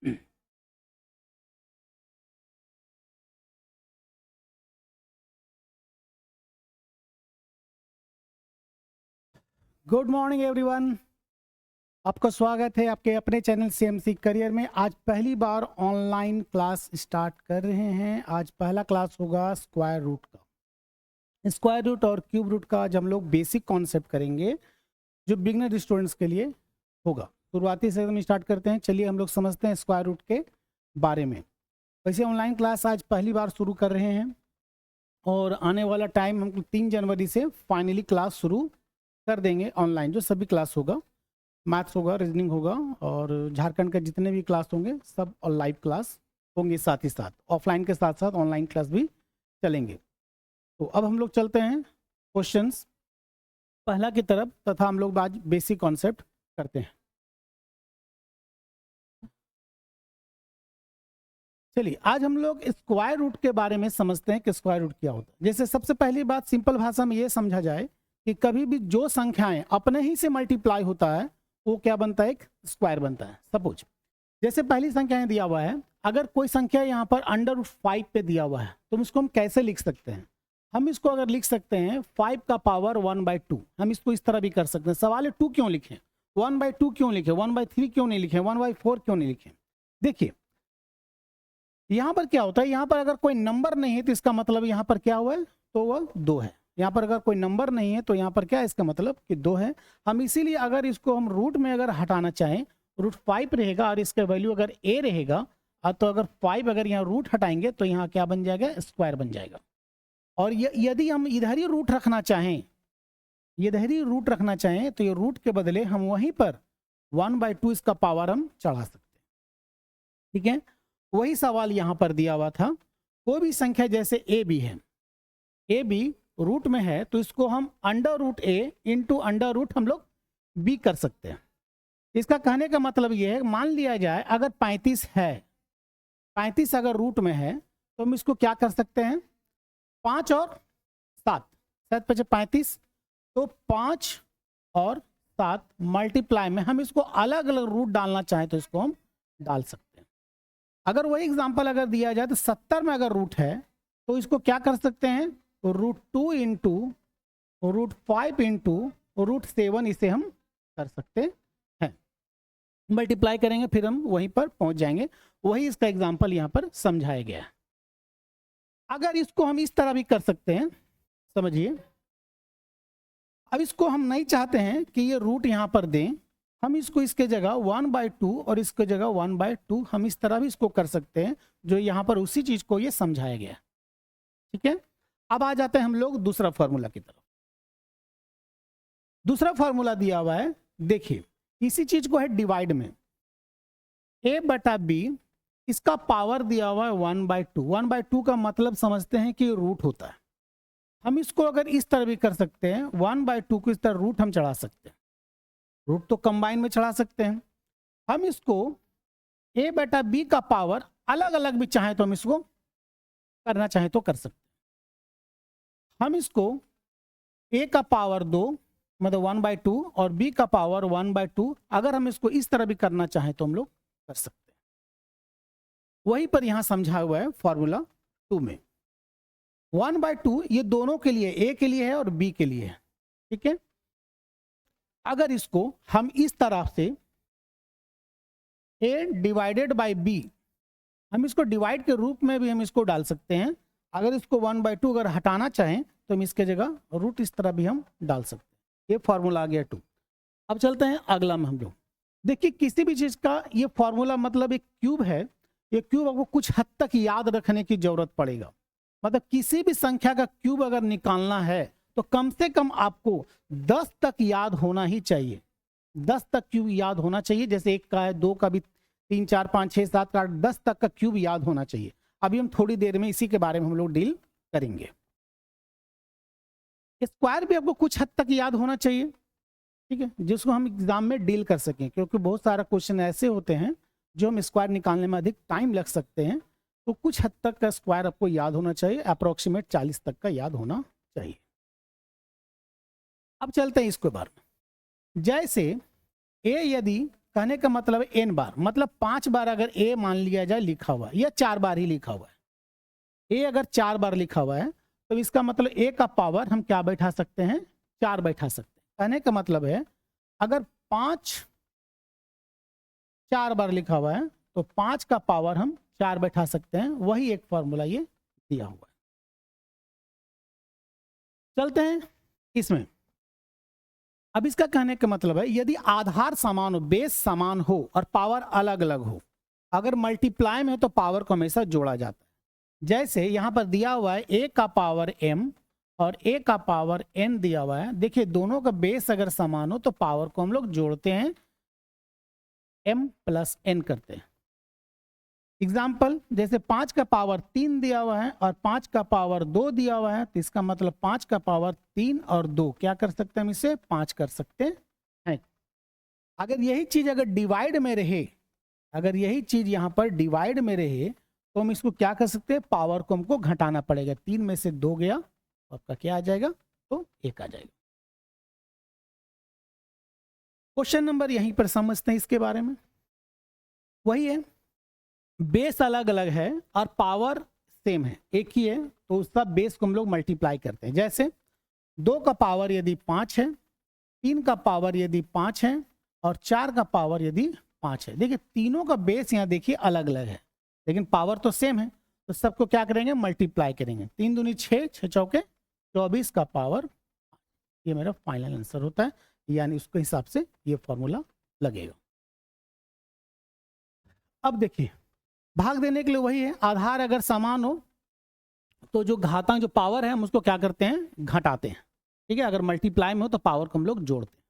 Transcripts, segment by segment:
Good morning everyone, आपका स्वागत है आपके अपने चैनल CMC करियर में। आज पहली बार ऑनलाइन क्लास स्टार्ट कर रहे हैं। आज पहला क्लास होगा स्क्वायर रूट का। स्क्वायर रूट और क्यूब रूट का आज हम लोग बेसिक कॉन्सेप्ट करेंगे जो बिगनर स्टूडेंट्स के लिए होगा। शुरुआती से हम स्टार्ट करते हैं। चलिए हम लोग समझते हैं स्क्वायर रूट के बारे में। वैसे ऑनलाइन क्लास आज पहली बार शुरू कर रहे हैं और आने वाला टाइम हम 3 जनवरी से फाइनली क्लास शुरू कर देंगे ऑनलाइन। जो सभी क्लास होगा, मैथ्स होगा, रीजनिंग होगा और झारखंड के जितने भी क्लास होंगे सब लाइव क्लास होंगे। साथ ही साथ ऑफलाइन के साथ साथ ऑनलाइन क्लास भी चलेंगे। तो अब हम लोग चलते हैं क्वेश्चंस पहला की तरफ, तथा हम लोग आज बेसिक कॉन्सेप्ट करते हैं। चलिए आज हम लोग स्क्वायर रूट के बारे में समझते हैं कि स्क्वायर रूट क्या होता है। जैसे सबसे पहली बात सिंपल भाषा में ये समझा जाए कि कभी भी जो संख्याएं अपने ही से मल्टीप्लाई होता है वो क्या बनता है, एक स्क्वायर बनता है। सपोज जैसे पहली संख्याएं दिया हुआ है, अगर कोई संख्या यहाँ पर √5 पे दिया हुआ है तो इसको हम कैसे लिख सकते हैं? हम इसको अगर लिख सकते हैं 5 का पावर 1/2। हम इसको इस तरह भी कर सकते हैं। सवाल है 2 क्यों लिखें, 1/2 क्यों लिखें, 1/3 क्यों नहीं लिखें, 1/4 क्यों नहीं लिखें? देखिए यहाँ पर क्या होता है, यहाँ पर अगर कोई नंबर नहीं है तो इसका मतलब यहाँ पर क्या हुआ है, तो वह 2 है। यहाँ पर अगर कोई नंबर नहीं है तो यहाँ पर क्या है, इसका मतलब कि 2 है। हम इसीलिए अगर इसको हम रूट में अगर हटाना चाहें, √5 रहेगा और इसका वैल्यू अगर a रहेगा, तो अगर 5 अगर यहाँ रूट हटाएंगे तो यहाँ क्या बन जाएगा, स्क्वायर बन जाएगा। और यदि हम इधर ही रूट रखना चाहें, इधर ही रूट रखना चाहें तो ये रूट के बदले हम वहीं पर 1/2 इसका पावर हम चढ़ा सकते हैं। ठीक है, वही सवाल यहाँ पर दिया हुआ था। कोई भी संख्या जैसे a b है, a b रूट में है तो इसको हम √a इंटू √ हम लोग b कर सकते हैं। इसका कहने का मतलब ये है, मान लिया जाए अगर 35 है, 35 अगर रूट में है तो हम इसको क्या कर सकते हैं, 5 और 7, 7 × 35, तो 5 और 7 मल्टीप्लाई में हम इसको अलग अलग रूट डालना चाहें तो इसको हम डाल सकते हैं। अगर वही एग्जाम्पल अगर दिया जाए तो 70 में अगर रूट है तो इसको क्या कर सकते हैं, √2 इंटू √5 इंटू √7 इसे हम कर सकते हैं। मल्टीप्लाई करेंगे फिर हम वहीं पर पहुंच जाएंगे। वही इसका एग्जाम्पल यहाँ पर समझाया गया है। अगर इसको हम इस तरह भी कर सकते हैं, समझिए अब इसको हम नहीं चाहते हैं कि ये रूट यहाँ पर दें, हम इसको इसके जगह 1/2 और इसके जगह 1/2 हम इस तरह भी इसको कर सकते हैं, जो यहाँ पर उसी चीज को ये समझाया गया। ठीक है, अब आ जाते हैं हम लोग दूसरा फॉर्मूला की तरफ। दूसरा फॉर्मूला दिया हुआ है, देखिए इसी चीज को है डिवाइड में, a/b इसका पावर दिया हुआ है 1/2। 1/2 का मतलब समझते हैं कि रूट होता है। हम इसको अगर इस तरह भी कर सकते हैं, 1/2 को इस तरह रूट हम चढ़ा सकते हैं, रूट तो कंबाइन में चढ़ा सकते हैं। हम इसको a/b का पावर अलग अलग भी चाहें तो हम इसको करना चाहें तो कर सकते हैं। हम इसको a का पावर 2 मतलब 1/2 और b का पावर 1/2 अगर हम इसको इस तरह भी करना चाहें तो हम लोग कर सकते हैं। वहीं पर यहां समझा हुआ है फॉर्मूला 2 में 1/2 ये दोनों के लिए, a के लिए है और b के लिए है। ठीक है, अगर इसको हम इस तरह से a/b हम इसको डिवाइड के रूप में भी हम इसको डाल सकते हैं। अगर इसको 1/2 अगर हटाना चाहें तो हम इसके जगह रूट इस तरह भी हम डाल सकते हैं। ये फॉर्मूला आ गया 2। अब चलते हैं अगला में हम लोग। देखिए किसी भी चीज का ये फॉर्मूला मतलब एक क्यूब है, ये क्यूब आपको कुछ हद तक याद रखने की जरूरत पड़ेगा। मतलब किसी भी संख्या का क्यूब अगर निकालना है तो कम से कम आपको 10 तक याद होना ही चाहिए। 10 तक क्यूब याद होना चाहिए। जैसे 1 का है, 2 का भी, 3 4 5 6 7 का 10 तक का क्यूब याद होना चाहिए। अभी हम थोड़ी देर में इसी के बारे में हम लोग डील करेंगे। स्क्वायर भी आपको कुछ हद तक याद होना चाहिए, ठीक है, जिसको हम एग्जाम में डील कर सकें, क्योंकि बहुत सारा क्वेश्चन ऐसे होते हैं जो हम स्क्वायर निकालने में अधिक टाइम लग सकते हैं। तो कुछ हद तक का स्क्वायर आपको याद होना चाहिए, अप्रोक्सीमेट 40 तक का याद होना चाहिए। अब चलते हैं इसके बारे में। जैसे a यदि कहने का मतलब है n बार, मतलब 5 बार अगर a मान लिया जाए लिखा हुआ है, या 4 बार ही लिखा हुआ है, a अगर 4 बार लिखा हुआ है तो इसका मतलब a का पावर हम क्या बैठा सकते हैं, 4 बैठा सकते हैं। कहने का मतलब है अगर 5 4 बार लिखा हुआ है तो 5 का पावर हम 4 बैठा सकते हैं, वही एक फॉर्मूला ये दिया हुआ है। चलते हैं इसमें। अब इसका कहने का मतलब है यदि आधार समान हो, बेस समान हो और पावर अलग अलग हो, अगर मल्टीप्लाई में है तो पावर को हमेशा जोड़ा जाता है। जैसे यहां पर दिया हुआ है a का पावर m और a का पावर n दिया हुआ है। देखिए दोनों का बेस अगर समान हो तो पावर को हम लोग जोड़ते हैं, m प्लस n करते हैं। एग्जाम्पल जैसे 5 का पावर 3 दिया हुआ है और 5 का पावर 2 दिया हुआ है, तो इसका मतलब 5 का पावर 3 और 2 क्या कर सकते हैं, हम इसे 5 कर सकते हैं। अगर यही चीज अगर डिवाइड में रहे, अगर यही चीज यहां पर डिवाइड में रहे तो हम इसको क्या कर सकते हैं, पावर को हमको घटाना पड़ेगा। 3 में से 2 गया तो आपका क्या आ जाएगा, तो 1 आ जाएगा। क्वेश्चन नंबर यहीं पर समझते हैं इसके बारे में। वही है, बेस अलग अलग है और पावर सेम है, एक ही है, तो उसका बेस को हम लोग मल्टीप्लाई करते हैं। जैसे 2 का पावर यदि 5 है, 3 का पावर यदि 5 है और 4 का पावर यदि 5 है। देखिए तीनों का बेस यहाँ देखिए अलग अलग है लेकिन पावर तो सेम है, तो सबको क्या करेंगे, मल्टीप्लाई करेंगे। 3 दूनी 6, 6 चौके 24 का पावर, ये मेरा फाइनल आंसर होता है, यानी उसके हिसाब से ये फॉर्मूला लगेगा। अब देखिए भाग देने के लिए वही है, आधार अगर समान हो तो जो घातांक जो पावर है हम उसको क्या करते हैं, घटाते हैं। ठीक है, अगर मल्टीप्लाई में हो तो पावर को हम लोग जोड़ते हैं।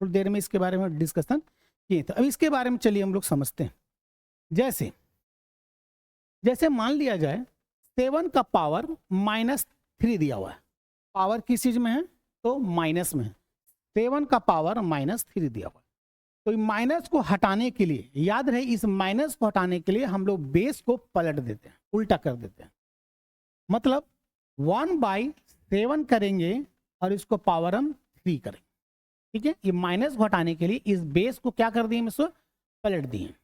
थोड़ी देर में इसके बारे में डिस्कशन किए थे, अब इसके बारे में चलिए हम लोग समझते हैं। जैसे मान लिया जाए 7 का पावर -3 दिया हुआ है, पावर किस चीज में है, तो माइनस में है। 7 का पावर -3 दिया हुआ है, तो माइनस को हटाने के लिए, याद रहे इस माइनस को हटाने के लिए हम लोग बेस को पलट देते हैं, उल्टा कर देते हैं। मतलब 1/7 करेंगे और इसको पावर हम 3 करेंगे। ठीक है, ये माइनस को हटाने के लिए इस बेस को क्या कर दिए, हम इसको पलट दिए।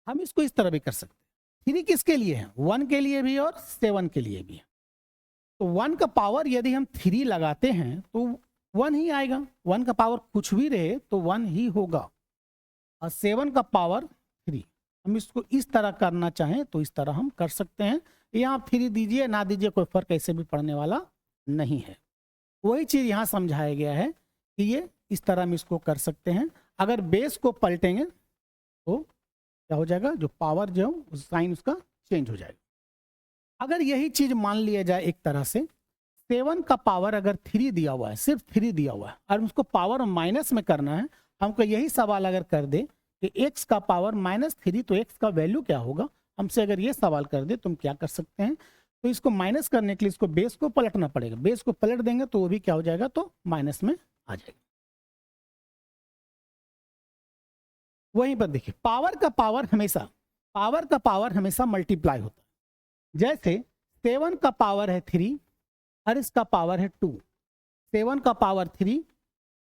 हम इसको इस तरह भी कर सकते हैं। 3 किसके लिए है, 1 के लिए भी और 7 के लिए भी। तो 1 का पावर यदि हम 3 लगाते हैं तो 1 ही आएगा, 1 का पावर कुछ भी रहे तो 1 ही होगा, और 7 का पावर 3। हम इसको इस तरह करना चाहें तो इस तरह हम कर सकते हैं। यहाँ 3 दीजिए ना दीजिए कोई फर्क ऐसे भी पड़ने वाला नहीं है। वही चीज यहाँ समझाया गया है कि ये इस तरह हम इसको कर सकते हैं। अगर बेस को पलटेंगे तो क्या हो जाएगा, जो पावर जो साइन उसका चेंज हो जाएगा। अगर यही चीज मान लिया जाए एक तरह से, 7 का पावर अगर 3 दिया हुआ है, सिर्फ 3 दिया हुआ है और उसको पावर माइनस में करना है, हमको यही सवाल अगर कर दे कि x का पावर -3 तो x का वैल्यू क्या होगा, हमसे अगर ये सवाल कर दे तो हम क्या कर सकते हैं, तो इसको माइनस करने के लिए इसको बेस को पलटना पड़ेगा। बेस को पलट देंगे तो वो भी क्या हो जाएगा, तो माइनस में आ जाएगा। वहीं पर देखिए पावर का पावर हमेशा मल्टीप्लाई होता है। जैसे 7 का पावर है 3 और इसका पावर है 2, 7 का पावर 3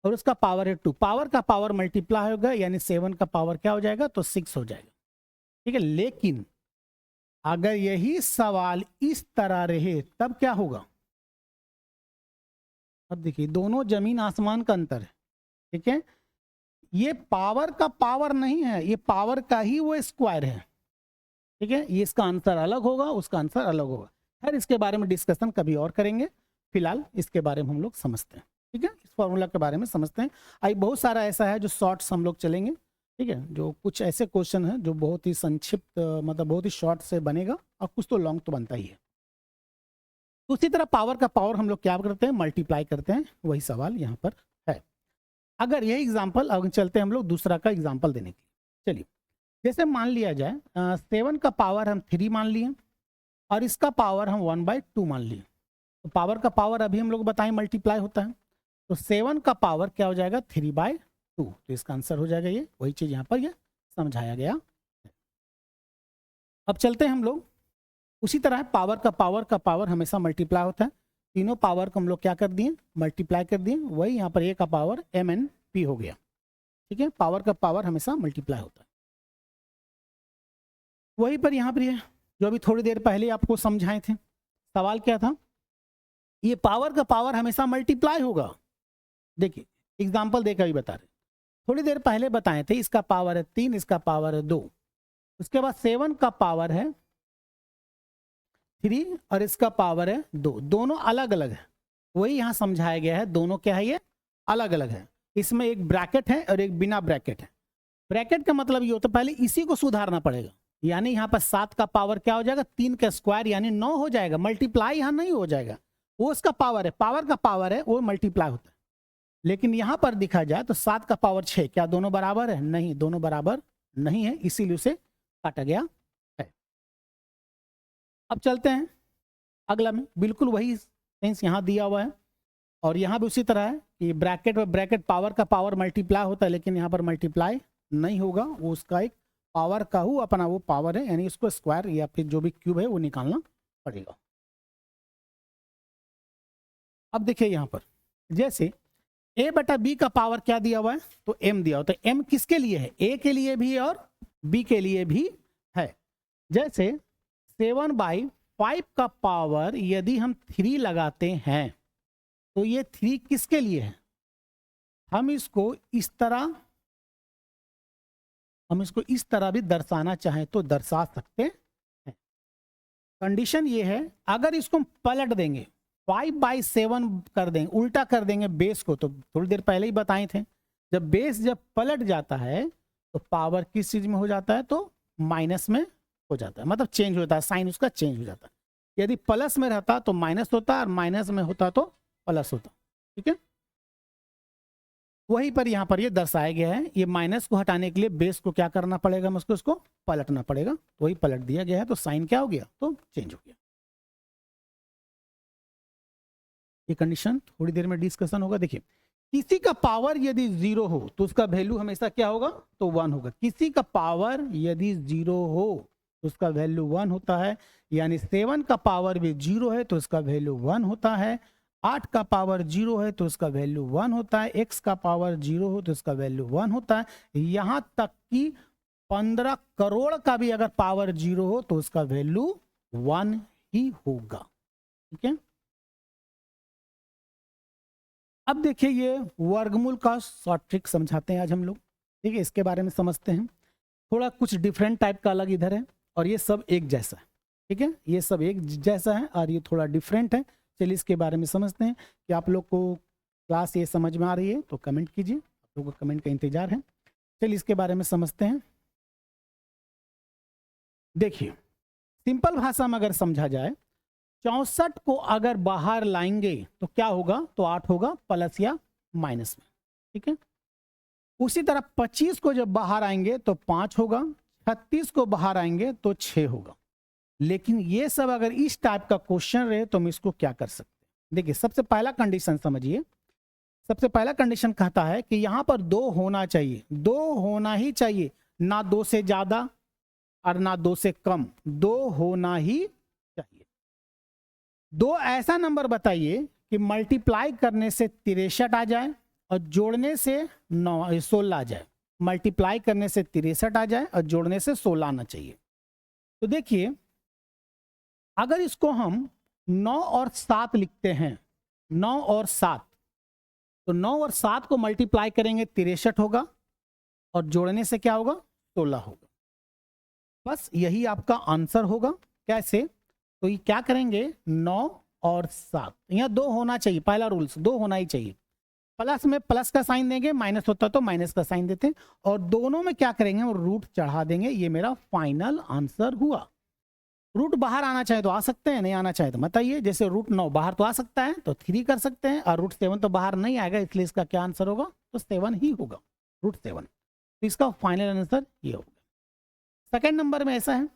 और उसका पावर है 2, पावर का पावर मल्टीप्लाई होगा, यानी 7 का पावर क्या हो जाएगा, तो 6 हो जाएगा। ठीक है, लेकिन अगर यही सवाल इस तरह रहे तब क्या होगा। अब देखिए दोनों जमीन आसमान का अंतर है। ठीक है, ये पावर का पावर नहीं है, ये पावर का ही वो स्क्वायर है। ठीक है, ये इसका आंसर अलग होगा, उसका आंसर अलग होगा। खैर इसके बारे में डिस्कशन कभी और करेंगे, फिलहाल इसके बारे में हम लोग समझते हैं। ठीक है, इस फॉर्मूला के बारे में समझते हैं। आई बहुत सारा ऐसा है जो शॉर्ट्स हम लोग चलेंगे। ठीक है, जो कुछ ऐसे क्वेश्चन हैं जो बहुत ही संक्षिप्त, मतलब बहुत ही शॉर्ट से बनेगा, और कुछ तो लॉन्ग तो बनता ही है। तो उसी तरह पावर का पावर हम लोग क्या करते हैं, मल्टीप्लाई करते हैं। वही सवाल यहाँ पर है। अगर यही एग्जाम्पल, अब चलते हैं हम लोग दूसरा का एग्जाम्पल देने के लिए। चलिए जैसे मान लिया जाए 7 का पावर हम 3 मान लिए और इसका पावर हम 1/2 मान लिए। तो पावर का पावर अभी हम लोग बताएं मल्टीप्लाई होता है, तो 7 का पावर क्या हो जाएगा, 3/2। तो इसका आंसर हो जाएगा ये, वही चीज यहाँ पर ये समझाया गया। अब चलते हैं हम लोग उसी तरह, पावर का पावर हमेशा मल्टीप्लाई होता है। तीनों पावर को हम लोग क्या कर दिए, मल्टीप्लाई कर दिए। वही यहाँ पर a का पावर mn p हो गया। ठीक है, पावर का पावर हमेशा मल्टीप्लाई होता है। वहीं पर यहाँ पर जो अभी थोड़ी देर पहले आपको समझाए थे, सवाल क्या था, ये पावर का पावर हमेशा मल्टीप्लाई होगा। देखिए एग्जाम्पल देकर भी बता रहे, थोड़ी देर पहले बताए थे, इसका पावर है 3, इसका पावर है 2, उसके बाद 7 का पावर है 3 और इसका पावर है 2, दोनों अलग अलग है। वही यहाँ समझाया गया है, दोनों क्या है, ये अलग अलग है। इसमें एक ब्रैकेट है और एक बिना ब्रैकेट है। ब्रैकेट का मतलब ये होता है पहले इसी को सुधारना पड़ेगा, यानी यहाँ पर 7 का पावर क्या हो जाएगा, 3 का स्क्वायर यानी 9 हो जाएगा, मल्टीप्लाई यहाँ नहीं हो जाएगा, वो उसका पावर है, पावर का पावर है वो मल्टीप्लाई होता है। लेकिन यहां पर देखा जाए तो 7 का पावर 6, क्या दोनों बराबर है, नहीं, दोनों बराबर नहीं है, इसीलिए उसे काटा गया है। अब चलते हैं अगला में, बिल्कुल वही सेंस यहां दिया हुआ है और यहां भी उसी तरह है कि ब्रैकेट में ब्रैकेट पावर का पावर मल्टीप्लाई होता है, लेकिन यहां पर मल्टीप्लाई नहीं होगा, वो उसका एक पावर का हूँ अपना वो पावर है, यानी उसको स्क्वायर या फिर जो भी क्यूब है वो निकालना पड़ेगा। अब देखिए यहां पर जैसे a बटा b का पावर क्या दिया हुआ है, तो m दिया हुआ, तो m किसके लिए है, a के लिए भी और b के लिए भी है। जैसे 7/5 का पावर यदि हम 3 लगाते हैं तो ये 3 किसके लिए है, हम इसको इस तरह भी दर्शाना चाहें तो दर्शा सकते हैं। कंडीशन ये है, अगर इसको हम पलट देंगे 5/7 कर देंगे, उल्टा कर देंगे बेस को, तो थोड़ी देर पहले ही बताए थे, जब बेस जब पलट जाता है तो पावर किस चीज में हो जाता है, तो माइनस में हो जाता है, मतलब चेंज होता है, साइन उसका चेंज हो जाता है। यदि प्लस में रहता तो माइनस होता और माइनस में होता तो प्लस होता। ठीक है, वहीं पर यहाँ पर ये दर्शाया गया है, ये माइनस को हटाने के लिए बेस को क्या करना पड़ेगा, उसको पलटना पड़ेगा, तो वही पलट दिया गया है, तो साइन क्या हो गया, तो चेंज हो गया। ये कंडीशन थोड़ी देर में डिस्कशन होगा। देखिए किसी का पावर यदि 0 हो तो उसका वैल्यू हमेशा क्या होगा, तो 1 होगा। किसी का पावर यदि 0 हो तो उसका वैल्यू 1 होता है, यानी 7 का पावर भी 0 है तो उसका वैल्यू 1 होता है, 8 का पावर 0 है तो उसका वैल्यू 1 होता है, x का पावर 0 हो तो उसका वैल्यू 1 होता है, यहां तक कि 15 करोड़ का भी अगर पावर 0 हो तो उसका वैल्यू 1 ही होगा। ठीक है, अब देखिए ये वर्गमूल का शॉर्ट ट्रिक समझाते हैं आज हम लोग। ठीक है, इसके बारे में समझते हैं, थोड़ा कुछ डिफरेंट टाइप का अलग इधर है और ये सब एक जैसा है। ठीक है, ये सब एक जैसा है और ये थोड़ा डिफरेंट है। चलिए इसके बारे में समझते हैं कि आप लोग को क्लास ये समझ में आ रही है तो कमेंट कीजिए, आप लोगों को कमेंट का इंतजार है। चलिए इसके बारे में समझते हैं। देखिए सिंपल भाषा में अगर समझा जाए, 64 को अगर बाहर लाएंगे तो क्या होगा, तो 8 होगा प्लस या माइनस में। ठीक है, उसी तरह 25 को जब बाहर आएंगे तो 5 होगा, 36 को बाहर आएंगे तो 6 होगा। लेकिन ये सब अगर इस टाइप का क्वेश्चन रहे तो हम इसको क्या कर सकते हैं। देखिए सबसे पहला कंडीशन समझिए, सबसे पहला कंडीशन कहता है कि यहां पर 2 होना चाहिए, 2 होना ही चाहिए, ना 2 से ज्यादा और ना 2 से कम, 2 होना ही चाहिए। 2 ऐसा नंबर बताइए कि मल्टीप्लाई करने से 63 आ जाए और जोड़ने से 16 आ जाए, मल्टीप्लाई करने से 63 आ जाए और जोड़ने से 16 आना चाहिए। तो देखिए अगर इसको हम 9 और 7 लिखते हैं, 9 और 7, तो 9 और 7 को मल्टीप्लाई करेंगे 63 होगा और जोड़ने से क्या होगा, 16 होगा। बस यही आपका आंसर होगा। कैसे, तो ये क्या करेंगे, 9 और 7, यहाँ 2 होना चाहिए, पहला रूल्स 2 होना ही चाहिए। प्लस में प्लस का साइन देंगे, माइनस होता तो माइनस का साइन देते, और दोनों में क्या करेंगे, और रूट चढ़ा देंगे। ये मेरा फाइनल आंसर हुआ। रूट बाहर आना चाहे तो आ सकते हैं, नहीं आना चाहे तो मत आइए। जैसे रूट 9 बाहर तो आ सकता है तो 3 कर सकते हैं, और रूट 7 तो बाहर नहीं आएगा, इसलिए इसका क्या आंसर होगा, तो 7 ही होगा, रूट 7। तो इसका फाइनल आंसर ये होगा। सेकेंड नंबर में ऐसा है,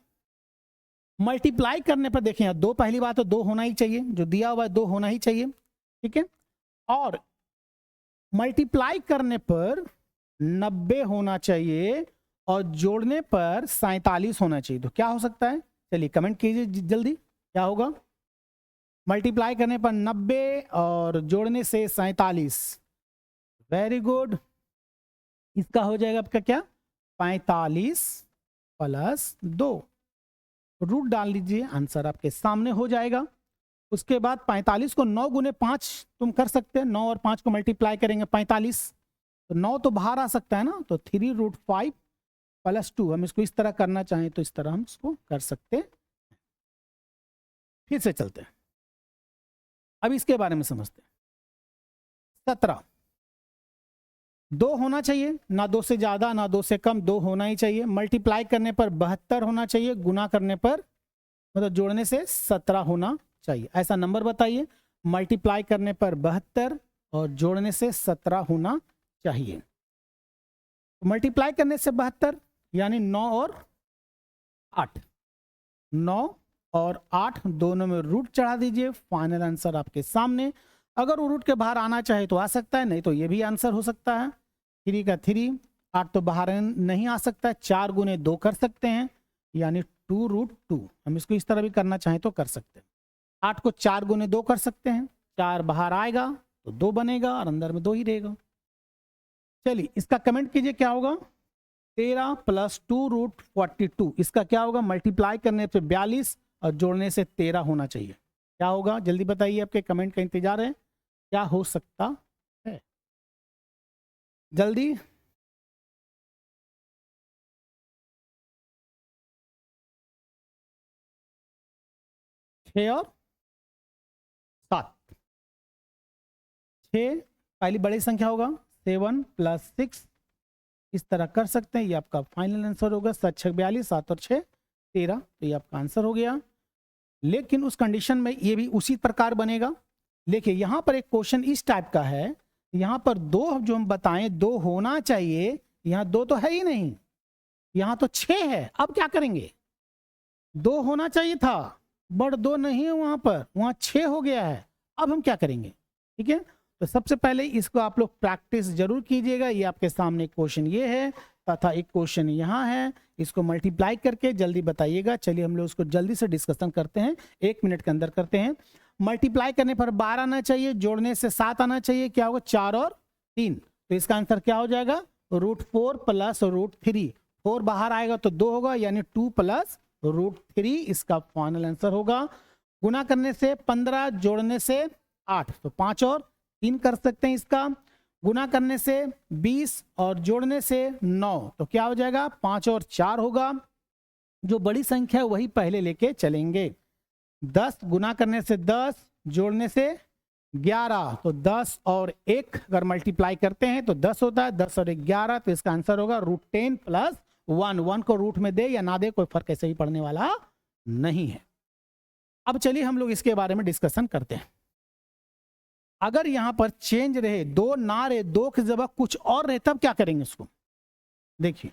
मल्टीप्लाई करने पर देखें 2, पहली बात तो 2 होना ही चाहिए, जो दिया हुआ है 2 होना ही चाहिए। ठीक है, और मल्टीप्लाई करने पर 90 होना चाहिए और जोड़ने पर 47 होना चाहिए। तो क्या हो सकता है, चलिए कमेंट कीजिए जल्दी, क्या होगा। मल्टीप्लाई करने पर 90 और जोड़ने से 47, वेरी गुड। इसका हो जाएगा आपका क्या 45 प्लस 2, रूट डाल लीजिए, आंसर आपके सामने हो जाएगा। उसके बाद 45 को 9 गुने 5 तुम कर सकते हैं, 9 और 5 को मल्टीप्लाई करेंगे 45, तो 9 तो बाहर आ सकता है ना, तो 3√5 प्लस 2, हम इसको इस तरह करना चाहें तो इस तरह हम इसको कर सकते हैं। फिर से चलते हैं, अब इसके बारे में समझते हैं। 17, 2 होना चाहिए, ना 2 से ज्यादा ना 2 से कम, 2 होना ही चाहिए। मल्टीप्लाई करने पर 72 होना चाहिए, गुना करने पर मतलब जोड़ने से 17 होना चाहिए। ऐसा नंबर बताइए, मल्टीप्लाई करने पर 72 और जोड़ने से 17 होना चाहिए। मल्टीप्लाई करने से 72 यानी 9 और 8, 9 और 8 दोनों में रूट चढ़ा दीजिए, फाइनल आंसर आपके सामने। अगर वो रूट के बाहर आना चाहे तो आ सकता है, नहीं तो ये भी आंसर हो सकता है। 3 का 3, 8 तो बाहर नहीं आ सकता है, 4 गुने 2 कर सकते हैं यानी 2√2। हम इसको इस तरह भी करना चाहें तो कर सकते हैं। 8 को 4 गुने 2 कर सकते हैं, 4 बाहर आएगा तो 2 बनेगा और अंदर में 2 ही रहेगा। चलिए इसका कमेंट कीजिए क्या होगा, 13 प्लस 2√42, इसका क्या होगा, मल्टीप्लाई करने पे 42 और जोड़ने से 13 होना चाहिए। क्या होगा जल्दी बताइए, आपके कमेंट का इंतजार है, क्या हो सकता है जल्दी। छः और 7, 6 पहली बड़ी संख्या होगा, 7 प्लस 6 इस तरह कर सकते हैं, ये आपका फाइनल आंसर होगा। 7 6 42, 7 और 6 13, तो ये आपका आंसर हो गया। लेकिन उस कंडीशन में ये भी उसी प्रकार बनेगा। देखिए यहाँ पर एक क्वेश्चन इस टाइप का है, यहाँ पर 2 जो हम बताएं 2 होना चाहिए, यहाँ 2 तो है ही नहीं, यहाँ तो 6 है। अब क्या करेंगे, 2 होना चाहिए था बट 2 नहीं है वहां पर, वहां 6 हो गया है। अब हम क्या करेंगे, ठीक है। तो सबसे पहले इसको आप लोग प्रैक्टिस जरूर कीजिएगा। ये आपके सामने क्वेश्चन ये है तथा एक क्वेश्चन यहाँ है, इसको मल्टीप्लाई करके जल्दी बताइएगा। चलिए हम लोग उसको जल्दी से डिस्कशन करते हैं, 1 मिनट के अंदर करते हैं। मल्टीप्लाई करने पर 12 आना चाहिए, जोड़ने से 7 आना चाहिए, क्या होगा 4 और 3, तो इसका आंसर क्या हो जाएगा, √4 प्लस √3। 4 बाहर आएगा तो 2 होगा यानी 2 प्लस √3 इसका फाइनल आंसर होगा। गुना करने से 15, जोड़ने से 8, तो 5 और 3 कर सकते हैं इसका। गुना करने से 20 और जोड़ने से 9, तो क्या हो जाएगा 5 और 4 होगा। जो बड़ी संख्या है वही पहले लेके चलेंगे। 10 गुना करने से 10, जोड़ने से 11, तो 10 और 1 अगर मल्टीप्लाई करते हैं तो 10 होता है, 10 और 11, तो इसका आंसर होगा √10 प्लस 1। 1 को रूट में दे या ना दे कोई फर्क ऐसे ही पड़ने वाला नहीं है। अब चलिए हम लोग इसके बारे में डिस्कशन करते हैं। अगर यहां पर चेंज रहे, 2 ना रहे, 2 की जगह कुछ और रहे, तब क्या करेंगे इसको, देखिए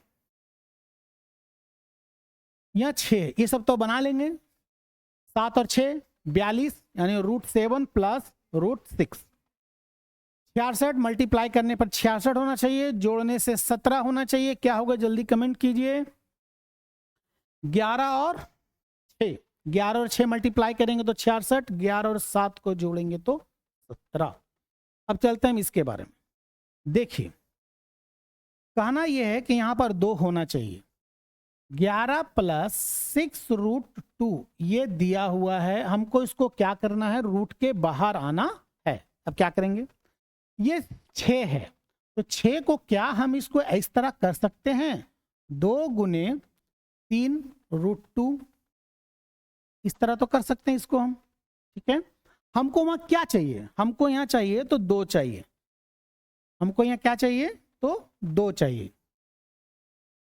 यहां 6, ये सब तो बना लेंगे, 7 और 6 42 यानी √7 प्लस √6। 66 मल्टीप्लाई करने पर 66 होना चाहिए, जोड़ने से 17 होना चाहिए, क्या होगा जल्दी कमेंट कीजिए। 11 और 6, 11 और 6 मल्टीप्लाई करेंगे तो 66, 11 और 7 को जोड़ेंगे तो 17। अब चलते हैं इसके बारे में। देखिए कहना यह है कि यहां पर 2 होना चाहिए, 11 प्लस 6√2 ये दिया हुआ है, हमको इसको क्या करना है, रूट के बाहर आना है। अब क्या करेंगे, ये 6 है तो 6 को क्या हम इसको इस तरह कर सकते हैं, 2 गुने 3√2 इस तरह तो कर सकते हैं इसको हम, ठीक है। हमको वहां क्या चाहिए, हमको यहां चाहिए तो 2 चाहिए, हमको यहां क्या चाहिए तो 2 चाहिए,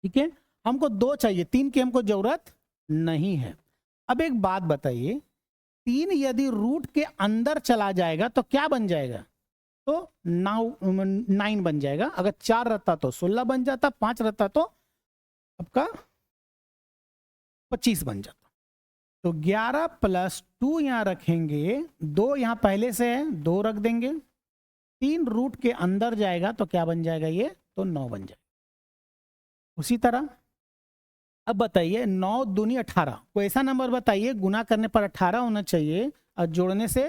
ठीक है। हमको 2 चाहिए, 3 की हमको जरूरत नहीं है। अब एक बात बताइए, 3 यदि रूट के अंदर चला जाएगा तो क्या बन जाएगा, तो 9 बन जाएगा। अगर 4 रहता तो 16 बन जाता, 5 रहता तो आपका 25 बन जाता। तो 11 प्लस 2 यहां रखेंगे, 2 यहां पहले से है 2 रख देंगे, 3 रूट के अंदर जाएगा तो क्या बन जाएगा ये, तो 9 बन जाएगा। उसी तरह अब बताइए 9 दूनी 18, कोई ऐसा नंबर बताइए गुना करने पर 18 होना चाहिए और जोड़ने से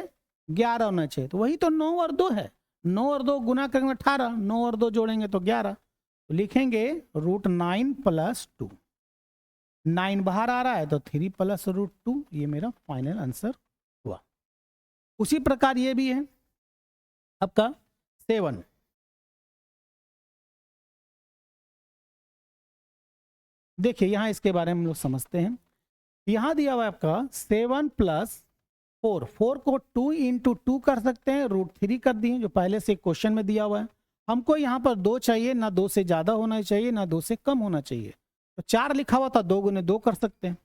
11 होना चाहिए, तो वही तो 9 और 2 है। 9 और 2 गुना करेंगे 18, 9 और 2 जोड़ेंगे तो 11, तो लिखेंगे √9 + 2। 9 बाहर आ रहा है तो 3 + √2, ये मेरा फाइनल आंसर हुआ। उसी प्रकार ये भी है आपका 7। देखिए यहां इसके बारे में हम लोग समझते हैं। यहां दिया हुआ है आपका 7 + 4। 4 को 2 × 2 कर सकते हैं, √3 कर दिए जो पहले से क्वेश्चन में दिया हुआ है। हमको यहाँ पर 2 चाहिए, ना 2 से ज़्यादा होना चाहिए ना 2 से कम होना चाहिए। तो 4 लिखा हुआ था, 2 × 2 कर सकते हैं।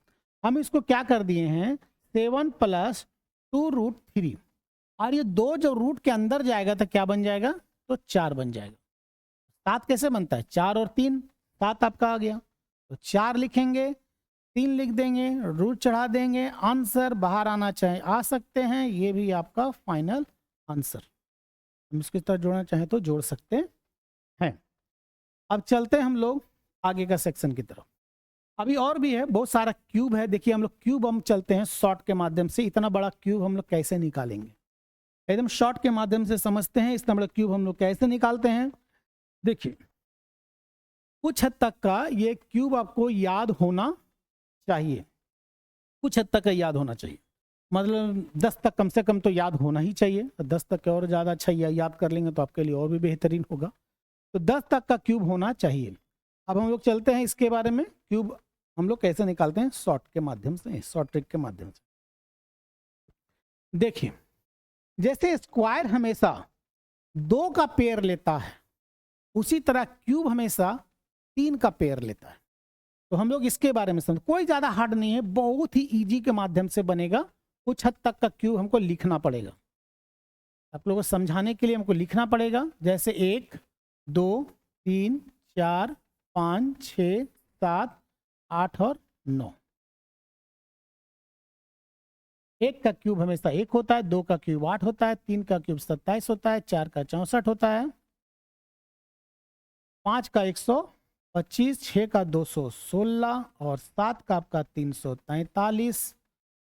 हम इसको क्या कर दिए हैं 7 + 2√3, और ये 2 जो रूट के अंदर जाएगा तो क्या बन जाएगा, तो 4 बन जाएगा। 7 कैसे बनता है, 4 और 3, 7 आपका आ गया। तो 4 लिखेंगे, 3 लिख देंगे, रूट चढ़ा देंगे, आंसर बाहर आना चाहिए, आ सकते हैं। ये भी आपका फाइनल आंसर। हम इसकी तरह जोड़ना चाहें तो जोड़ सकते हैं। अब चलते हैं हम लोग आगे का सेक्शन की तरफ। अभी और भी है, बहुत सारा क्यूब है। देखिए हम लोग क्यूब हम चलते हैं शॉर्ट के माध्यम से। इतना बड़ा क्यूब हम लोग कैसे निकालेंगे, एकदम शॉर्ट के माध्यम से समझते हैं। इतना बड़ा क्यूब हम लोग कैसे निकालते हैं। देखिए कुछ हद तक का ये क्यूब आपको याद होना चाहिए, कुछ हद तक का याद होना चाहिए। मतलब 10 तक कम से कम तो याद होना ही चाहिए। 10 तक और ज़्यादा अच्छा याद कर लेंगे तो आपके लिए और भी बेहतरीन होगा। तो 10 तक का क्यूब होना चाहिए। अब हम लोग चलते हैं इसके बारे में, क्यूब हम लोग कैसे निकालते हैं शॉर्ट के माध्यम से, शॉर्ट ट्रिक के माध्यम से। देखिए जैसे स्क्वायर हमेशा 2 का पेयर लेता है, उसी तरह क्यूब हमेशा 3 का पेयर लेता है। तो हम लोग इसके बारे में समझ, कोई ज्यादा हार्ड नहीं है, बहुत ही इजी के माध्यम से बनेगा। कुछ हद तक का क्यूब हमको लिखना पड़ेगा, आप लोगों को समझाने के लिए हमको लिखना पड़ेगा। जैसे 1 2 3 4 5 6 7 8 और 9। 1 का क्यूब हमेशा 1 होता है, 2 का क्यूब 8 होता है, 3 का क्यूब 27 होता है, 4 का 64 होता है, 5 का 125, 6 का 216 और 7 का आपका 343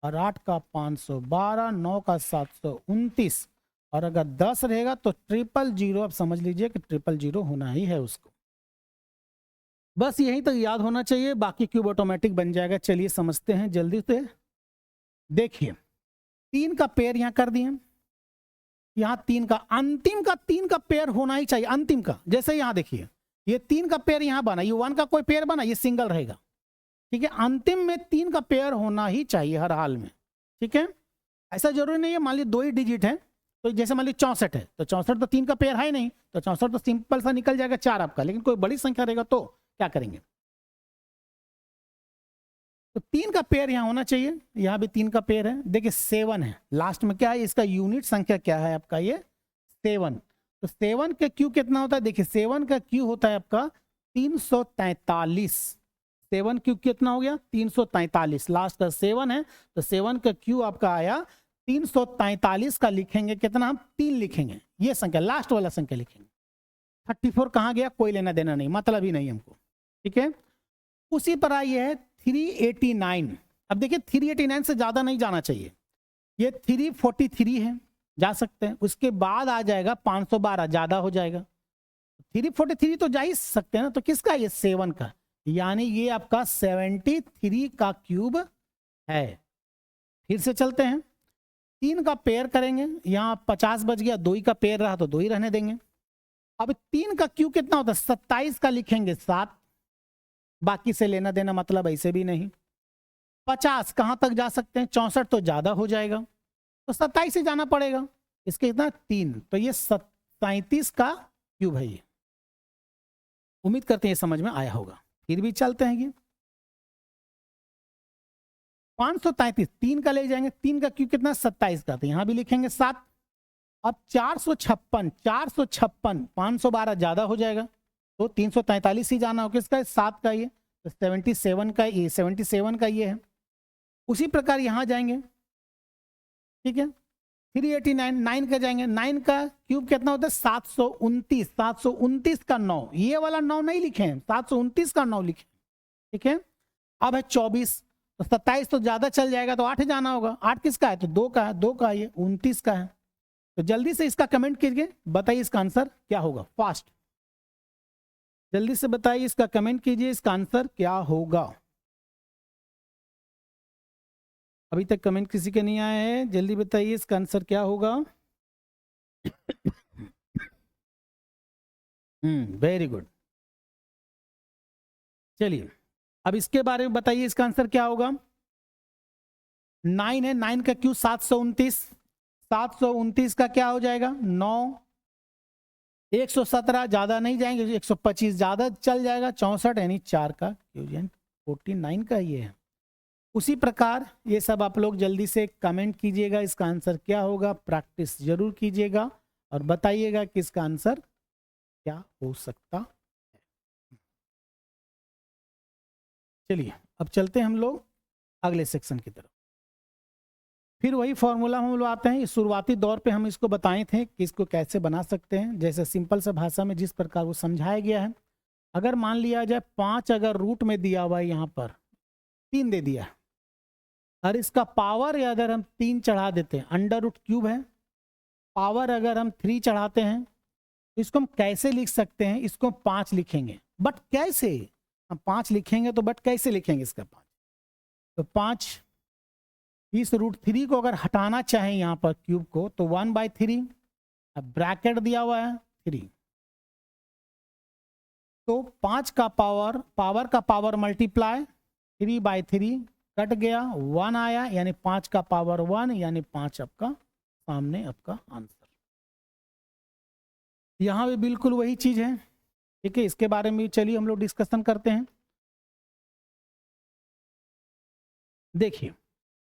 और 8 का 512, 9 का 729 और अगर 10 रहेगा तो 000। आप समझ लीजिए कि 000 होना ही है उसको। बस यही तक याद होना चाहिए, बाकी क्यूब ऑटोमेटिक बन जाएगा। चलिए समझते हैं जल्दी से। देखिए 3 का पेयर यहां कर दिए, यहां 3 का, अंतिम का 3 का पेयर होना ही चाहिए, अंतिम का। जैसे यहां देखिए ये 3 का पेयर यहां बना, ये 1 का कोई पेयर बना, ये सिंगल रहेगा, ठीक है। अंतिम में 3 का पेयर होना ही चाहिए हर हाल में, ठीक है। ऐसा जरूरी नहीं है, मान लीजिए 2 ही डिजिट है, तो जैसे मान लीजिए 64 है, तो 64 तो 3 का पेयर है नहीं, तो 64 तो सिंपल सा निकल जाएगा 4 आपका। लेकिन कोई बड़ी संख्या रहेगा तो क्या करेंगे, तो 3 का पेयर यहां होना चाहिए। यहां भी 3 का पेयर है। देखिए 7 है लास्ट में, क्या है इसका यूनिट संख्या क्या है आपका, ये 7। तो 7 का क्यू कितना होता है, देखिए 7 का क्यू होता है आपका 343। 7 क्यू कितना हो गया 343, लास्ट का 7 है, तो 7 का क्यू आपका आया 343 का लिखेंगे कितना, हम 3 लिखेंगे, ये संख्या लास्ट वाला संख्या लिखेंगे। 34 कहाँ गया, कोई लेना देना नहीं, मतलब ही नहीं हमको, ठीक है। उसी तरह ये है 389। अब देखिए 389 से ज्यादा नहीं जाना चाहिए, ये 343 है, जा सकते हैं। उसके बाद आ जाएगा 512, ज्यादा हो जाएगा। 343 तो जा ही सकते हैं ना, तो किसका, ये 7 का, यानी ये आपका 73 का क्यूब है। फिर से चलते हैं, 3 का पेयर करेंगे, यहाँ 50 बच गया, 2 ही का पेयर रहा तो 2 ही रहने देंगे। अब 3 का क्यू कितना होता है, 27 का लिखेंगे 7, बाकी से लेना देना मतलब ऐसे भी नहीं। 50 कहां तक जा सकते हैं, 64 तो ज्यादा हो जाएगा, तो 27 से जाना पड़ेगा। इसके कितना 3, तो ये 37 का क्यूब है ये। उम्मीद करते हैं ये समझ में आया होगा। फिर भी चलते हैं, ये 533 3 का ले जाएंगे, 3 का क्यूब कितना 27 का, तो यहां भी लिखेंगे 7। अब 456 512 ज्यादा हो जाएगा, तो 343 ही जाना हो, किसका 7 का, ये तो 77 का, ये 77 का ये है। उसी प्रकार यहां जाएंगे, ठीक है, 389 9 का जाएंगे, 9 का क्यूब कितना होता है 729, 729 का 9, ये वाला 9 नहीं लिखे, 729 का 9 लिखे, ठीक है। अब है 24, तो 27 तो ज्यादा चल जाएगा, तो 8 जाना होगा। 8 किसका है, तो 2 का है, 2 का ये 29 का है। तो जल्दी से इसका कमेंट कीजिए, बताइए इसका आंसर क्या होगा, फास्ट। जल्दी से बताइए, इसका कमेंट कीजिए, इसका आंसर क्या होगा। अभी तक कमेंट किसी के नहीं आए हैं, जल्दी बताइए इसका आंसर क्या होगा। Very good. चलिए अब इसके बारे में बताइए, इसका आंसर क्या होगा। 9 है, 9 का क्यू 729, 729 का क्या हो जाएगा 9, 117 ज्यादा नहीं जाएंगे, 125 ज्यादा चल जाएगा, 64 यानी 4 का क्यूजेंट 49 का ये है। उसी प्रकार ये सब आप लोग जल्दी से कमेंट कीजिएगा, इसका आंसर क्या होगा, प्रैक्टिस जरूर कीजिएगा और बताइएगा कि इसका आंसर क्या हो सकता है। चलिए अब चलते हैं हम लोग अगले सेक्शन की तरफ। फिर वही फॉर्मूला हम लोग आते हैं, इस शुरुआती दौर पे हम इसको बताए थे कि इसको कैसे बना सकते हैं, जैसे सिंपल से भाषा में जिस प्रकार वो समझाया गया है। अगर मान लिया जाए 5 अगर रूट में दिया हुआ है, यहाँ पर 3 दे दिया और इसका पावर अगर हम 3 चढ़ा देते हैं, अंडर रूट क्यूब है, पावर अगर हम 3 चढ़ाते हैं तो इसको हम कैसे लिख सकते हैं, इसको 5 लिखेंगे, बट कैसे हम 5 लिखेंगे, तो बट कैसे लिखेंगे इसका 5, तो 5 इस रूट 3 को अगर हटाना चाहे यहाँ पर क्यूब को, तो 1/3, अब ब्रैकेट दिया हुआ है 3, तो 5 का पावर का पावर मल्टीप्लाई 3/3 कट गया, 1 आया, यानी 5 का पावर 1, यानी 5 आपका सामने आपका आंसर। यहां भी बिल्कुल वही चीज है, ठीक है। इसके बारे में चलिए हम लोग डिस्कशन करते हैं। देखिए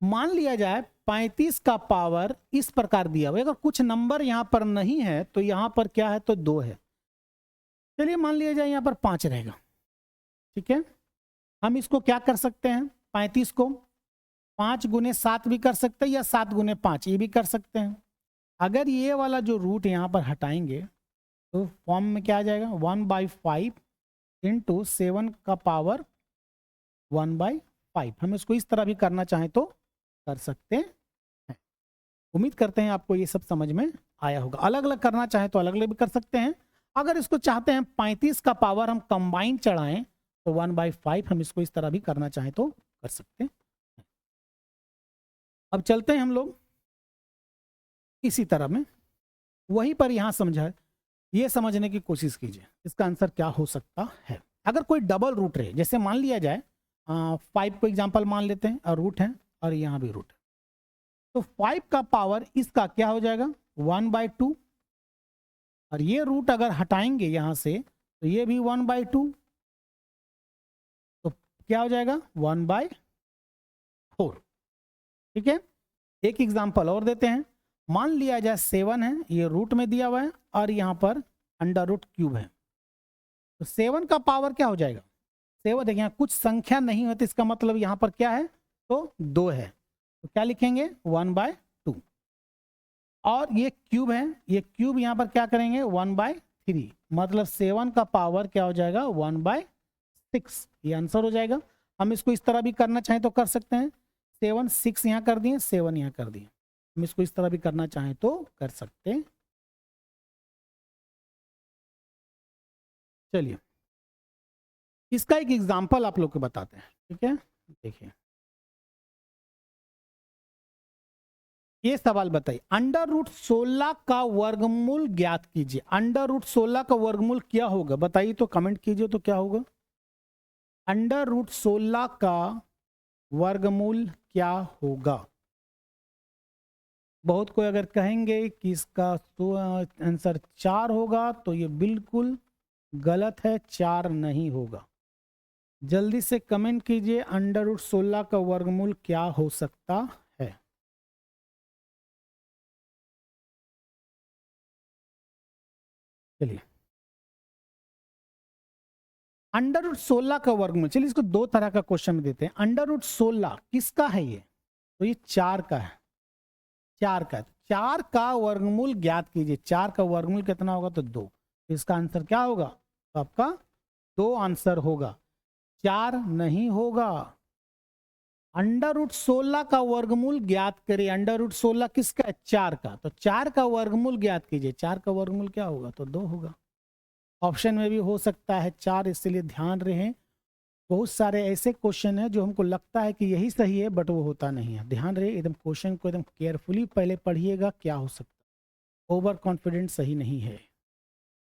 मान लिया जाए 35 का पावर इस प्रकार दिया हुआ है, अगर कुछ नंबर यहां पर नहीं है तो यहां पर क्या है, तो 2 है। चलिए मान लिया जाए यहां पर 5 रहेगा, ठीक है। हम इसको क्या कर सकते हैं, 35 को 5 गुने 7 भी कर सकते हैं, या 7 गुने 5 ये भी कर सकते हैं। अगर ये वाला जो रूट यहाँ पर हटाएंगे तो फॉर्म में क्या आ जाएगा, 1/5 इंटू 7 का पावर 1/5। हम इसको इस तरह भी करना चाहें तो कर सकते हैं। उम्मीद करते हैं आपको ये सब समझ में आया होगा। अलग अलग करना चाहें तो अलग अलग भी कर सकते हैं। अगर इसको चाहते हैं 35 का पावर हम कंबाइन चढ़ाएं तो 1/5 हम इसको इस तरह भी करना चाहें तो कर सकते हैं। अब चलते हैं हम लोग इसी तरह में, वहीं पर यहां समझा, ये समझने की कोशिश कीजिए इसका आंसर क्या हो सकता है। अगर कोई डबल रूट रहे, जैसे मान लिया जाए 5 को एग्जांपल मान लेते हैं, और रूट है और यहां भी रूट है, तो 5 का पावर इसका क्या हो जाएगा 1/2, और ये रूट अगर हटाएंगे यहां से तो ये भी 1/2, तो क्या हो जाएगा 1/4, ठीक है। एक एग्जांपल और देते हैं, मान लिया जाए 7 है, ये रूट में दिया हुआ है और यहां पर अंडर रूट क्यूब है, तो 7 का पावर क्या हो जाएगा 7, देखिए यहाँ कुछ संख्या नहीं होती, इसका मतलब यहां पर क्या है, तो 2 है, तो क्या लिखेंगे 1/2, और ये क्यूब है, ये क्यूब यहां पर क्या करेंगे 1/3, मतलब 7 का पावर क्या हो जाएगा 1/6, ये आंसर हो जाएगा। हम इसको इस तरह भी करना चाहें तो कर सकते हैं, 7 6 यहाँ कर दिए, 7 यहाँ कर दिए, हम इसको इस तरह भी करना चाहें तो कर सकते हैं। चलिए इसका एक एग्जांपल आप लोग को बताते हैं, ठीक है। देखिए ये सवाल बताइए, अंडर रूट 16 का वर्गमूल ज्ञात कीजिए। अंडर रूट 16 का वर्गमूल क्या होगा बताइए, तो कमेंट कीजिए तो क्या होगा, अंडर रूट 16 का वर्गमूल क्या होगा। बहुत कोई अगर कहेंगे कि इसका आंसर 4 होगा तो ये बिल्कुल गलत है, 4 नहीं होगा। जल्दी से कमेंट कीजिए अंडर रूट 16 का वर्गमूल क्या हो सकता है। चलिए अंडर रूट 16 का वर्गमूल, चलिए इसको दो तरह का क्वेश्चन में देते हैं। अंडर रूट 16 किसका है, ये तो ये 4 का है, 4 का, 4 का वर्गमूल ज्ञात कीजिए। 4 का वर्गमूल कितना होगा, तो 2, इसका आंसर क्या होगा, तो आपका 2 आंसर होगा, 4 नहीं होगा। अंडर रूट 16 का वर्गमूल ज्ञात करिए। अंडर रूट 16 किसका है, 4 का, तो 4 का वर्गमूल ज्ञात कीजिए। 4 का वर्गमूल क्या होगा, तो 2 होगा। ऑप्शन में भी हो सकता है 4, इसलिए ध्यान रहे। बहुत सारे ऐसे क्वेश्चन हैं जो हमको लगता है कि यही सही है बट वो होता नहीं है। ध्यान रहे, एकदम क्वेश्चन को एकदम केयरफुली पहले पढ़िएगा, क्या हो सकता है। ओवर कॉन्फिडेंस सही नहीं है।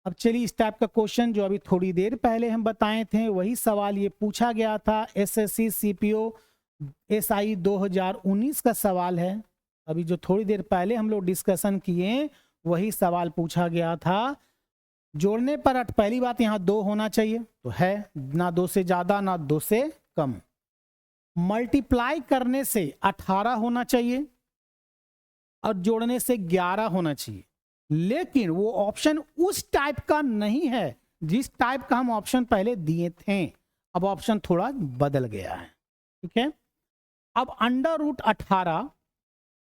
अब चलिए इस टाइप का क्वेश्चन जो अभी थोड़ी देर पहले हम बताए थे वही सवाल ये पूछा गया था। एसएससी सीपीओ एसआई 2019 का सवाल है। अभी जो थोड़ी देर पहले हम लोग डिस्कशन किए वही सवाल पूछा गया था। जोड़ने पर पहली बात यहाँ 2 होना चाहिए, तो है ना, 2 से ज्यादा ना 2 से कम। मल्टीप्लाई करने से 18 होना चाहिए और जोड़ने से 11 होना चाहिए। लेकिन वो ऑप्शन उस टाइप का नहीं है जिस टाइप का हम ऑप्शन पहले दिए थे। अब ऑप्शन थोड़ा बदल गया है, ठीक है। अब अंडर रूट 18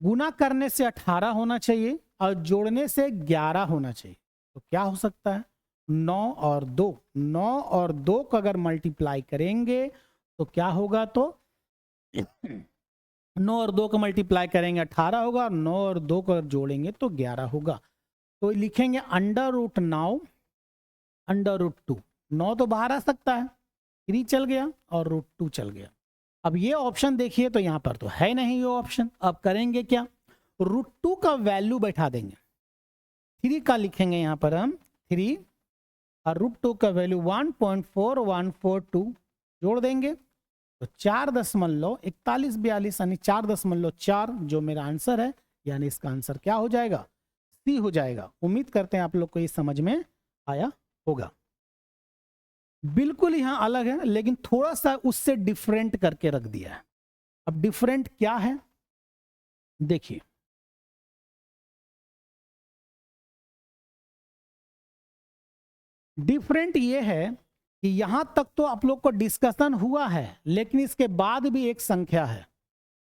गुना करने से 18 होना चाहिए और जोड़ने से 11 होना चाहिए। तो क्या हो सकता है, 9 और 2। 9 और 2 को अगर मल्टीप्लाई करेंगे तो क्या होगा, तो 9 और 2 को मल्टीप्लाई करेंगे 18 होगा, 9 और 2 को जोड़ेंगे तो 11 होगा। तो लिखेंगे अंडर रूट 9 अंडर रूट 2। 9 तो बाहर आ सकता है, 3 चल गया और रूट 2 चल गया। अब ये ऑप्शन देखिए तो यहाँ पर तो है नहीं ये ऑप्शन। अब करेंगे क्या, रूट 2 का वैल्यू बैठा देंगे, 3 का लिखेंगे यहाँ पर हम 3 और रूट 2 का वैल्यू 1.4142 जोड़ देंगे तो 4.4142 यानी 4.4 जो मेरा आंसर है, यानी इसका आंसर क्या हो जाएगा, सी हो जाएगा। उम्मीद करते हैं आप लोग को ये समझ में आया होगा। बिल्कुल यहाँ अलग है लेकिन थोड़ा सा उससे डिफरेंट करके रख दिया है। अब डिफरेंट क्या है देखिए, डिफरेंट ये है कि यहां तक तो आप लोग को डिस्कशन हुआ है, लेकिन इसके बाद भी एक संख्या है,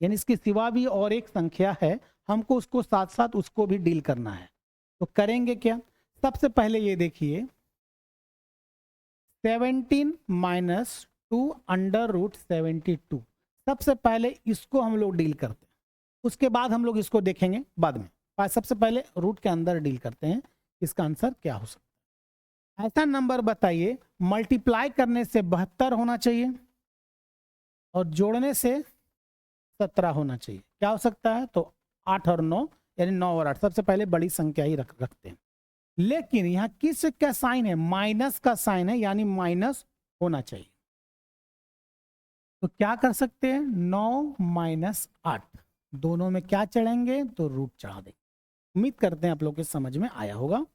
यानी इसके सिवा भी और एक संख्या है, हमको उसको साथ साथ उसको भी डील करना है। तो करेंगे क्या, सबसे पहले ये देखिए 17 माइनस 2 अंडर रूट 72। सबसे पहले इसको हम लोग डील करते हैं, उसके बाद हम लोग इसको देखेंगे बाद में। सबसे पहले रूट के अंदर डील करते हैं, इसका आंसर क्या हो सकता है। ऐसा नंबर बताइए मल्टीप्लाई करने से 72 होना चाहिए और जोड़ने से 17 होना चाहिए। क्या हो सकता है, तो 8 और 9 यानी 9 और 8। सबसे पहले बड़ी संख्या ही रखते हैं, लेकिन यहाँ किस का साइन है, माइनस का साइन है, यानी माइनस होना चाहिए। तो क्या कर सकते हैं, 9 माइनस 8 दोनों में क्या चढ़ेंगे, तो रूट चढ़ा देंगे। उम्मीद करते हैं आप लोग के समझ में आया होगा।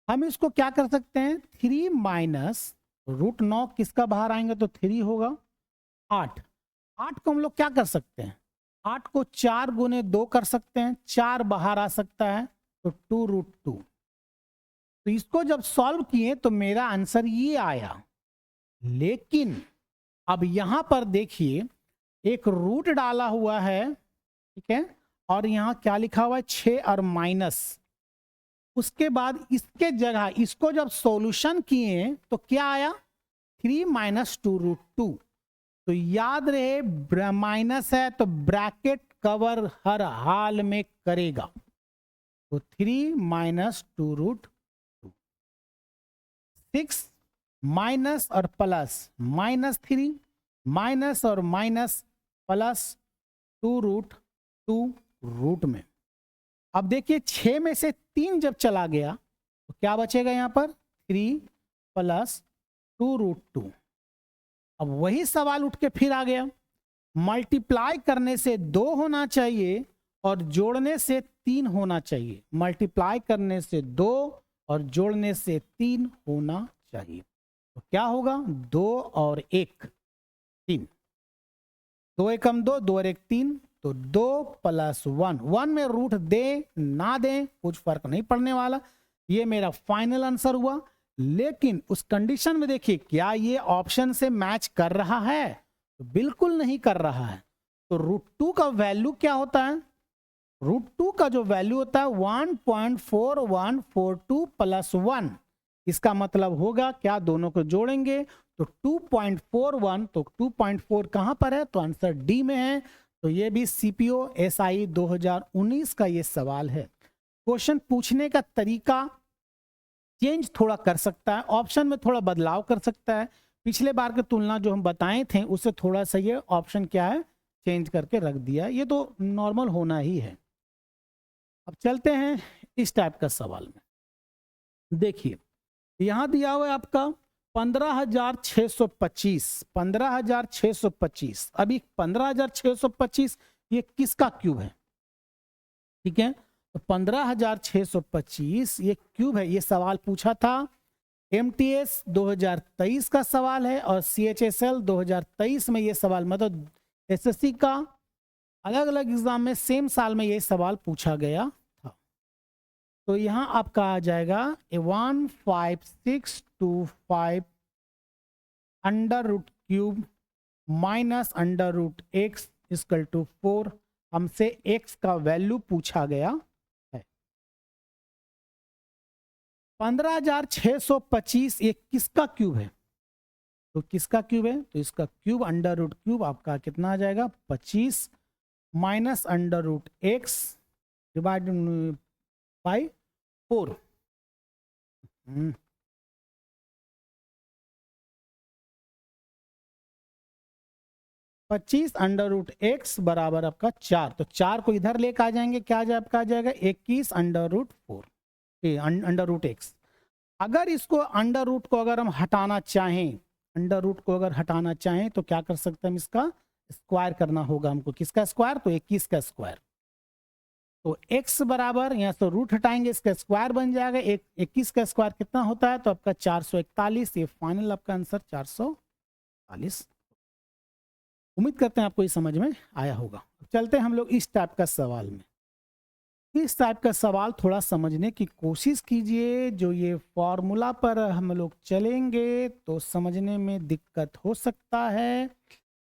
हम इसको क्या कर सकते हैं, 3 माइनस रूट 9 किसका बाहर आएंगे, तो 3 होगा। 8 को हम लोग क्या कर सकते हैं, 8 को 4 गुने 2 कर सकते हैं, 4 बाहर आ सकता है तो 2 रूट 2। तो इसको जब सॉल्व किए तो मेरा आंसर ये आया। लेकिन अब यहां पर देखिए एक रूट डाला हुआ है, ठीक है, और यहां क्या लिखा हुआ है 6 और माइनस। उसके बाद इसके जगह इसको जब सॉल्यूशन किए तो क्या आया, 3 माइनस 2 रूट 2। तो याद रहे माइनस है तो ब्रैकेट कवर हर हाल में करेगा। तो 3 माइनस 2 रूट 2, 6 माइनस और प्लस -3 माइनस और माइनस प्लस 2 रूट 2 रूट में। अब देखिए 6 में से 3 जब चला गया तो क्या बचेगा, यहां पर 3 प्लस 2 रूट 2। अब वही सवाल उठ के फिर आ गया, मल्टीप्लाई करने से 2 होना चाहिए और जोड़ने से 3 होना चाहिए। मल्टीप्लाई करने से 2 और जोड़ने से 3 होना चाहिए। तो क्या होगा, 2 और 1 3, 2 एकम 2, 2 और 1 3, तो 2 प्लस 1। 1 में रूट दे ना दे कुछ फर्क नहीं पड़ने वाला, ये मेरा फाइनल आंसर हुआ। लेकिन उस कंडीशन में देखिए क्या ये ऑप्शन से मैच कर रहा है, तो बिल्कुल नहीं कर रहा है। तो रूट 2 का वैल्यू क्या होता है, रूट 2 का जो वैल्यू होता है 1.4142 प्लस 1। इसका मतलब होगा क्या, दोनों को जोड़ेंगे तो 2.41, तो 2.4 कहां पर है, तो आंसर डी में है। तो ये भी सीपीओ एसआई 2019 का ये सवाल है। क्वेश्चन पूछने का तरीका चेंज थोड़ा कर सकता है, ऑप्शन में थोड़ा बदलाव कर सकता है। पिछले बार की तुलना जो हम बताए थे उससे थोड़ा सा ये ऑप्शन क्या है, चेंज करके रख दिया। ये तो नॉर्मल होना ही है। अब चलते हैं इस टाइप का सवाल में। देखिए यहां दिया हुआ है आपका 15,625, 15,625। अभी 15,625 ये किसका क्यूब है? ठीक है, तो 15,625 ये क्यूब है। ये सवाल पूछा था, एमटीएस 2023 का सवाल है और सीएचएसएल 2023 में ये सवाल, मतलब एसएससी का अलग अलग एग्जाम में सेम साल में ये सवाल पूछा गया था। तो यहां आपका आ जाएगा 15625 under root cube minus under root x equal to 4। हमसे एक्स का वैल्यू पूछा गया है। 15,625 ये किसका क्यूब है? तो किसका क्यूब है? तो इसका क्यूब अंडर रूट क्यूब आपका कितना आ जाएगा, 25 minus under root x divided by 4। 25 under root x बराबर आपका 4। तो 4 को इधर लेकर आ जाएंगे, क्या आपका आ जाएगा 21 under root 4 under root x. अगर इसको अंडर रूट को अगर हम हटाना चाहें, अंडर रूट को अगर हटाना चाहें तो क्या कर सकते हैं हम, इसका स्क्वायर करना होगा हमको। किसका स्क्वायर? तो 21 का स्क्वायर। तो x बराबर यहाँ से रूट हटाएंगे, इसका स्क्वायर बन जाएगा। 21 का स्क्वायर कितना होता है? तो आपका 441। ये फाइनल आपका आंसर 440। उम्मीद करते हैं आपको ये समझ में आया होगा। चलते हैं हम लोग इस टाइप का सवाल में। इस टाइप का सवाल थोड़ा समझने की कोशिश कीजिए। जो ये फॉर्मूला पर हम लोग चलेंगे तो समझने में दिक्कत हो सकता है।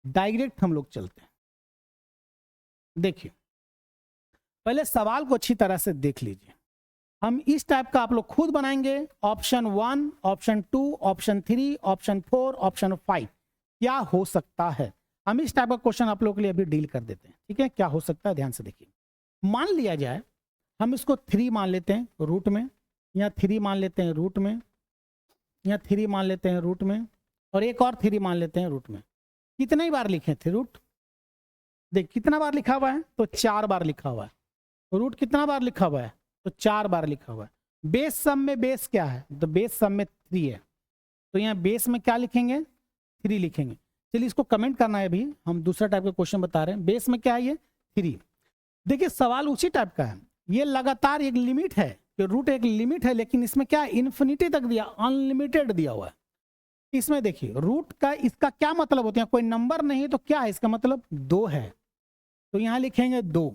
डायरेक्ट हम लोग चलते हैं। देखिए पहले सवाल को अच्छी तरह से देख लीजिए। हम इस टाइप का आप लोग खुद बनाएंगे। Option 1, option 2, option 3, option 4, option 5 क्या हो सकता है। हम इस टाइप का क्वेश्चन आप लोगों के लिए अभी डील कर देते हैं। ठीक है, क्या हो सकता है ध्यान से देखिए। मान लिया जाए हम इसको 3 मान लेते हैं रूट में, या 3 मान लेते हैं रूट में, या 3 मान लेते हैं रूट में, और एक और 3 मान लेते हैं रूट में। कितने बार लिखे थे रूट? देख कितना बार लिखा हुआ है, तो 4 बार लिखा हुआ है। रूट कितना बार लिखा हुआ है? तो 4 बार लिखा हुआ है। बेस सम में बेस क्या है? तो बेस सम में 3 है। तो यहाँ बेस में क्या लिखेंगे? 3 लिखेंगे। चलिए इसको कमेंट करना है। अभी हम दूसरा टाइप का क्वेश्चन बता रहे हैं। बेस में क्या है? ये 3। देखिए सवाल उसी टाइप का है। ये लगातार एक लिमिट है कि रूट एक लिमिट है, लेकिन इसमें क्या इन्फिनिटी तक दिया, अनलिमिटेड दिया हुआ है। इसमें देखिए रूट का इसका क्या मतलब होता है? कोई नंबर नहीं है तो क्या है इसका मतलब? 2 है। तो यहां लिखेंगे 2।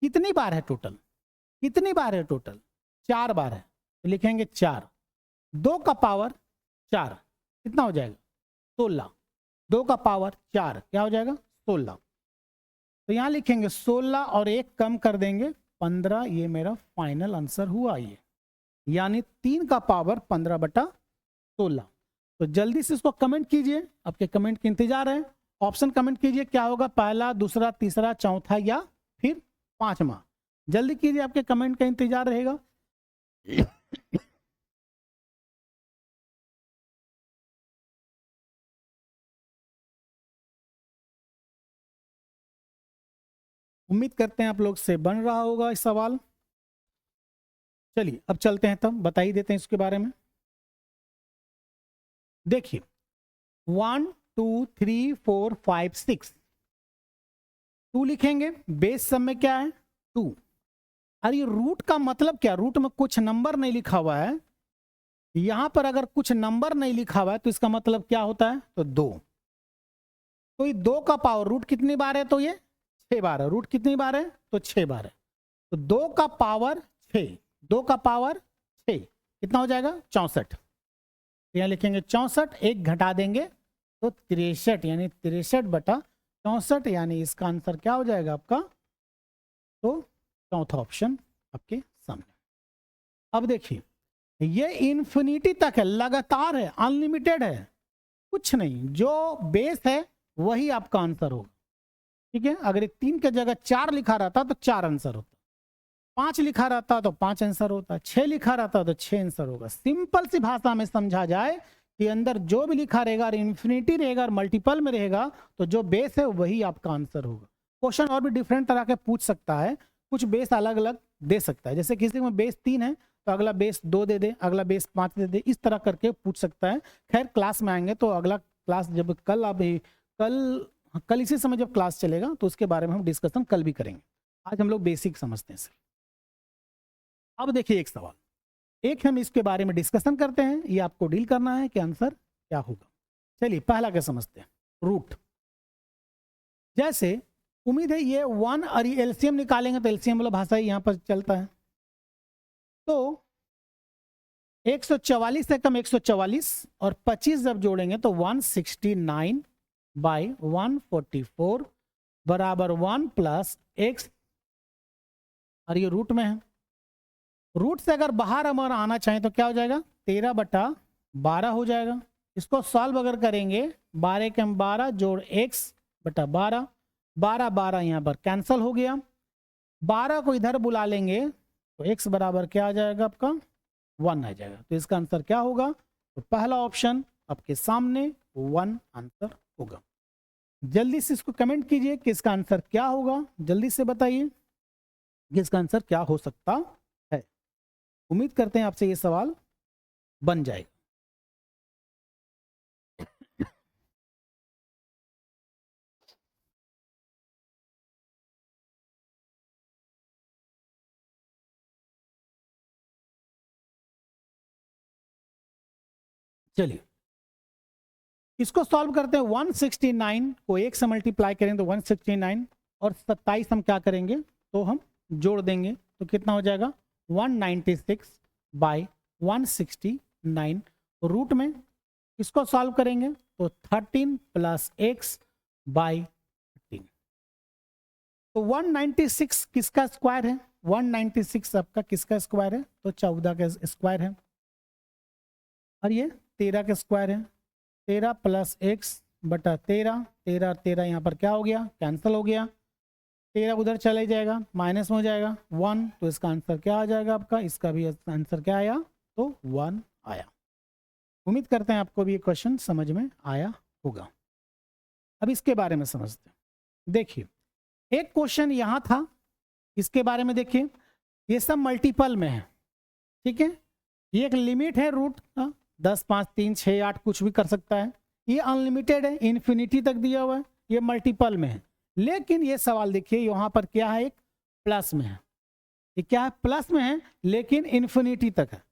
कितनी बार है टोटल? कितनी बार है टोटल? 4 बार है। तो लिखेंगे 4। 2 का पावर 4 कितना हो जाएगा? 16। 2 का पावर 4 क्या हो जाएगा? 16। तो यहां लिखेंगे 16 और 1 कम कर देंगे 15। ये मेरा फाइनल आंसर हुआ। ये यानी 3 का पावर 15/16। तो जल्दी से इसको कमेंट कीजिए, आपके कमेंट की इंतजार है। ऑप्शन कमेंट कीजिए क्या होगा, पहला, दूसरा, तीसरा, चौथा या फिर 5वां। जल्दी कीजिए, आपके कमेंट का इंतजार रहेगा। उम्मीद करते हैं आप लोग से बन रहा होगा इस सवाल। चलिए अब चलते हैं, तब बता ही देते हैं इसके बारे में। देखिए 1 2 3 4 5 6 2 लिखेंगे। बेस सम में क्या है? 2। अरे रूट का मतलब क्या? रूट में कुछ नंबर नहीं लिखा हुआ है। यहां पर अगर कुछ नंबर नहीं लिखा हुआ है तो इसका मतलब क्या होता है? तो 2। तो ये 2 का पावर रूट कितनी बार है? तो ये 6 बार है। रूट कितनी बार है? तो 6 बार है। तो 2 का पावर 6, 2 का पावर 6 कितना हो जाएगा? 64। यहाँ लिखेंगे 64, 1 घटा देंगे तो 63, यानी 63/64। यानी इसका आंसर क्या हो जाएगा आपका? तो चौथा ऑप्शन आपके सामने। अब देखिए ये इन्फिनिटी तक है, लगातार है, अनलिमिटेड है, कुछ नहीं। जो बेस है वही आपका आंसर होगा। ठीक है, अगर 3 की जगह 4 लिखा रहता तो 4 आंसर होता। 5 लिखा रहता तो 5 आंसर होता, 6 लिखा रहता तो 6 आंसर होगा। सिंपल सी भाषा में समझा जाए कि अंदर जो भी लिखा रहेगा और इन्फिनिटी रहेगा और मल्टीपल में रहेगा तो जो बेस है वही आपका आंसर होगा। क्वेश्चन और भी डिफरेंट तरह के पूछ सकता है, कुछ बेस अलग अलग दे सकता है। जैसे किसी में बेस 3 है तो अगला बेस 2 दे दे, अगला बेस 5 दे दे, इस तरह करके पूछ सकता है। खैर क्लास में आएंगे तो अगला क्लास जब कल इसी समय जब क्लास चलेगा तो उसके बारे में हम डिस्कशन कल भी करेंगे। आज हम लोग बेसिक समझते हैं। अब देखिए एक सवाल, एक हम इसके बारे में डिस्कशन करते हैं, ये आपको डील करना है कि आंसर क्या होगा। चलिए पहला क्या समझते हैं, रूट। जैसे उम्मीद है ये 1 और एलसीएम निकालेंगे तो एलसीएम वाला भाषा ही यहाँ पर चलता है। तो 144 से कम 144 और 25 जब जोड़ेंगे तो 169 बाई 144 बराबर 1 प्लस एक्स, और ये रूट में है। रूट से अगर बाहर हमारा आना चाहें तो क्या हो जाएगा, 13/12 हो जाएगा। इसको सॉल्व अगर करेंगे 12 के हम 12 जोड़ x बटा 12, 12 यहाँ पर कैंसल हो गया। 12 को इधर बुला लेंगे तो x बराबर क्या आ जाएगा आपका 1 आ जाएगा। तो इसका आंसर क्या होगा, तो पहला ऑप्शन आपके सामने 1 आंसर होगा। जल्दी से इसको कमेंट कीजिए कि इसका आंसर क्या होगा, जल्दी से बताइए कि इसका आंसर क्या हो सकता है। उम्मीद करते हैं आपसे ये सवाल बन जाएगा। चलिए इसको सॉल्व करते हैं। 169 को 1 से मल्टीप्लाई करें तो 169 और 27 हम क्या करेंगे तो हम जोड़ देंगे तो कितना हो जाएगा 196 बाई 169। रूट में इसको सॉल्व करेंगे तो 13 प्लस एक्स बाई 13। तो 196 किसका स्क्वायर है, 196 आपका किसका स्क्वायर है, तो 14 का स्क्वायर है। और ये 13 का स्क्वायर है, 13 प्लस एक्स बटा 13, 13 और 13 यहाँ पर क्या हो गया कैंसिल हो गया, 13 उधर चले जाएगा माइनस में हो जाएगा 1। तो इसका आंसर क्या आ जाएगा आपका, इसका भी आंसर क्या आया तो 1 आया। उम्मीद करते हैं आपको भी ये क्वेश्चन समझ में आया होगा। अब इसके बारे में समझते हैं। देखिए एक क्वेश्चन यहाँ था, इसके बारे में देखिए, ये सब मल्टीपल में है, ठीक है। ये एक लिमिट है रूट का 10, 5, 3, 6, 8 कुछ भी कर सकता है। ये अनलिमिटेड है, इन्फिनिटी तक दिया हुआ है, ये मल्टीपल में है। लेकिन ये सवाल देखिए यहाँ पर क्या है, एक प्लस में है। ये क्या है, प्लस में है लेकिन इन्फिनिटी तक है,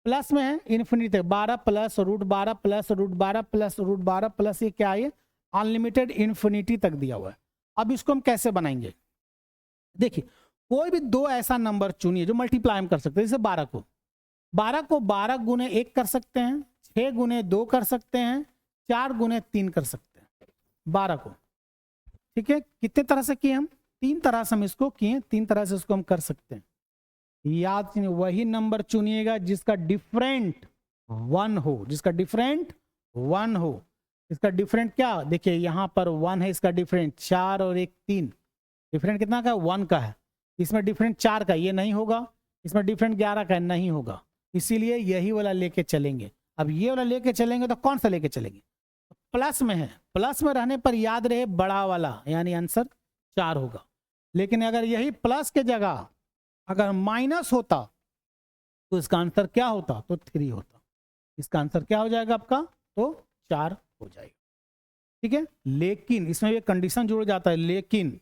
प्लस में है इन्फिनिटी तक। 12 plus root 12 plus root 12 plus root 12 plus ये क्या है, अनलिमिटेड इन्फिनिटी तक दिया हुआ है। अब इसको हम कैसे बनाएंगे, देखिए कोई भी दो ऐसा नंबर चुनिए जो मल्टीप्लाई हम कर सकते हैं। जैसे 12 को 12 गुने 1 कर सकते हैं, 6 गुने 2 कर सकते हैं, 4 गुने 3 कर सकते हैं 12 को, ठीक है। कितने तरह से किए हम, 3 तरह से हम इसको किए, 3 तरह से इसको हम कर सकते हैं। याद वही नंबर चुनिएगा जिसका डिफरेंट 1 हो, जिसका डिफरेंट 1 हो। इसका डिफरेंट क्या, देखिए यहाँ पर 1 है, इसका डिफरेंट 4 और 1 3, डिफरेंट कितना का 1 का है। इसमें डिफरेंट 4 का, ये नहीं होगा। इसमें डिफरेंट 11 का नहीं होगा, इसीलिए यही वाला लेके चलेंगे। अब ये वाला लेके चलेंगे तो कौन सा लेके चलेंगे, प्लस में है, प्लस में रहने पर याद रहे बड़ा वाला, यानी आंसर 4 होगा। लेकिन अगर यही प्लस के जगह अगर माइनस होता तो इसका आंसर क्या होता, तो 3 होता। इसका आंसर क्या हो जाएगा आपका, तो 4 हो जाएगा, ठीक है। लेकिन इसमें ये कंडीशन जुड़ जाता है, लेकिन